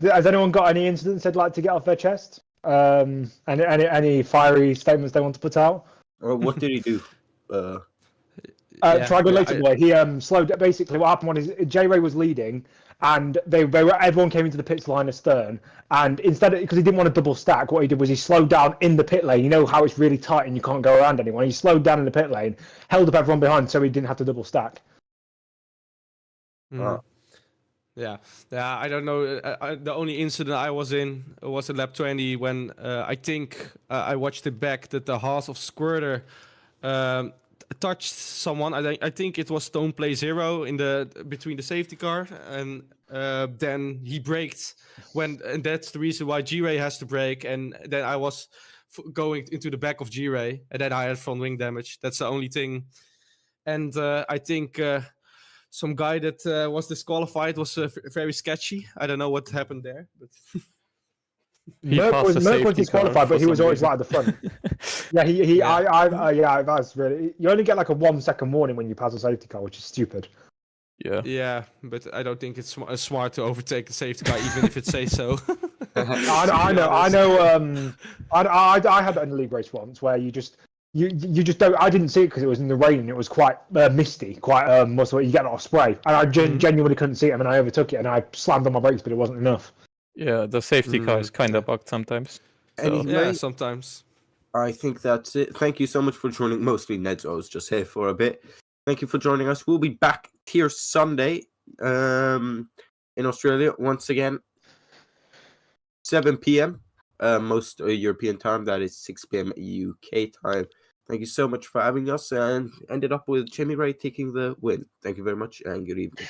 Has anyone got any incidents they'd like to get off their chest? Any fiery statements they want to put out? What did he do? Try Again Later Boy. He slowed. Basically, what happened was J Ray was leading, and everyone came into the pits line astern, and instead, because he didn't want to double stack, what he did was he slowed down in the pit lane. You know how it's really tight and you can't go around anyone. He slowed down in the pit lane, held up everyone behind, so he didn't have to double stack. Yeah, I don't know. The only incident I was in was at lap 20 when I think I watched it back that the half of Squirter touched someone. I think it was Stone Play Zero in the between the safety car, and then he braked and that's the reason why G-Ray has to brake. And then I was going into the back of G-Ray, and then I had front wing damage. That's the only thing. And I think. Some guy that was disqualified was very sketchy. I don't know what happened there, but Merc was disqualified, but he was always right at the front. Yeah, that's really. You only get like a 1 second warning when you pass a safety car, which is stupid. Yeah, but I don't think it's smart to overtake a safety car, even if it says so. I know. I had that in the league race once, where you just don't. I didn't see it because it was in the rain and it was quite misty, quite you get a lot of spray, and I genuinely couldn't see it. And I overtook it and I slammed on my brakes, but it wasn't enough. Yeah, the safety car is kind of bugged sometimes. So. Anyway, yeah, sometimes. I think that's it. Thank you so much for joining. Mostly Ned's. I was just here for a bit. Thank you for joining us. We'll be back here Sunday in Australia once again, 7 p.m. Most European time. That is 6 p.m. UK time. Thank you so much for having us, and ended up with Jimmy Ray taking the win. Thank you very much, and good evening.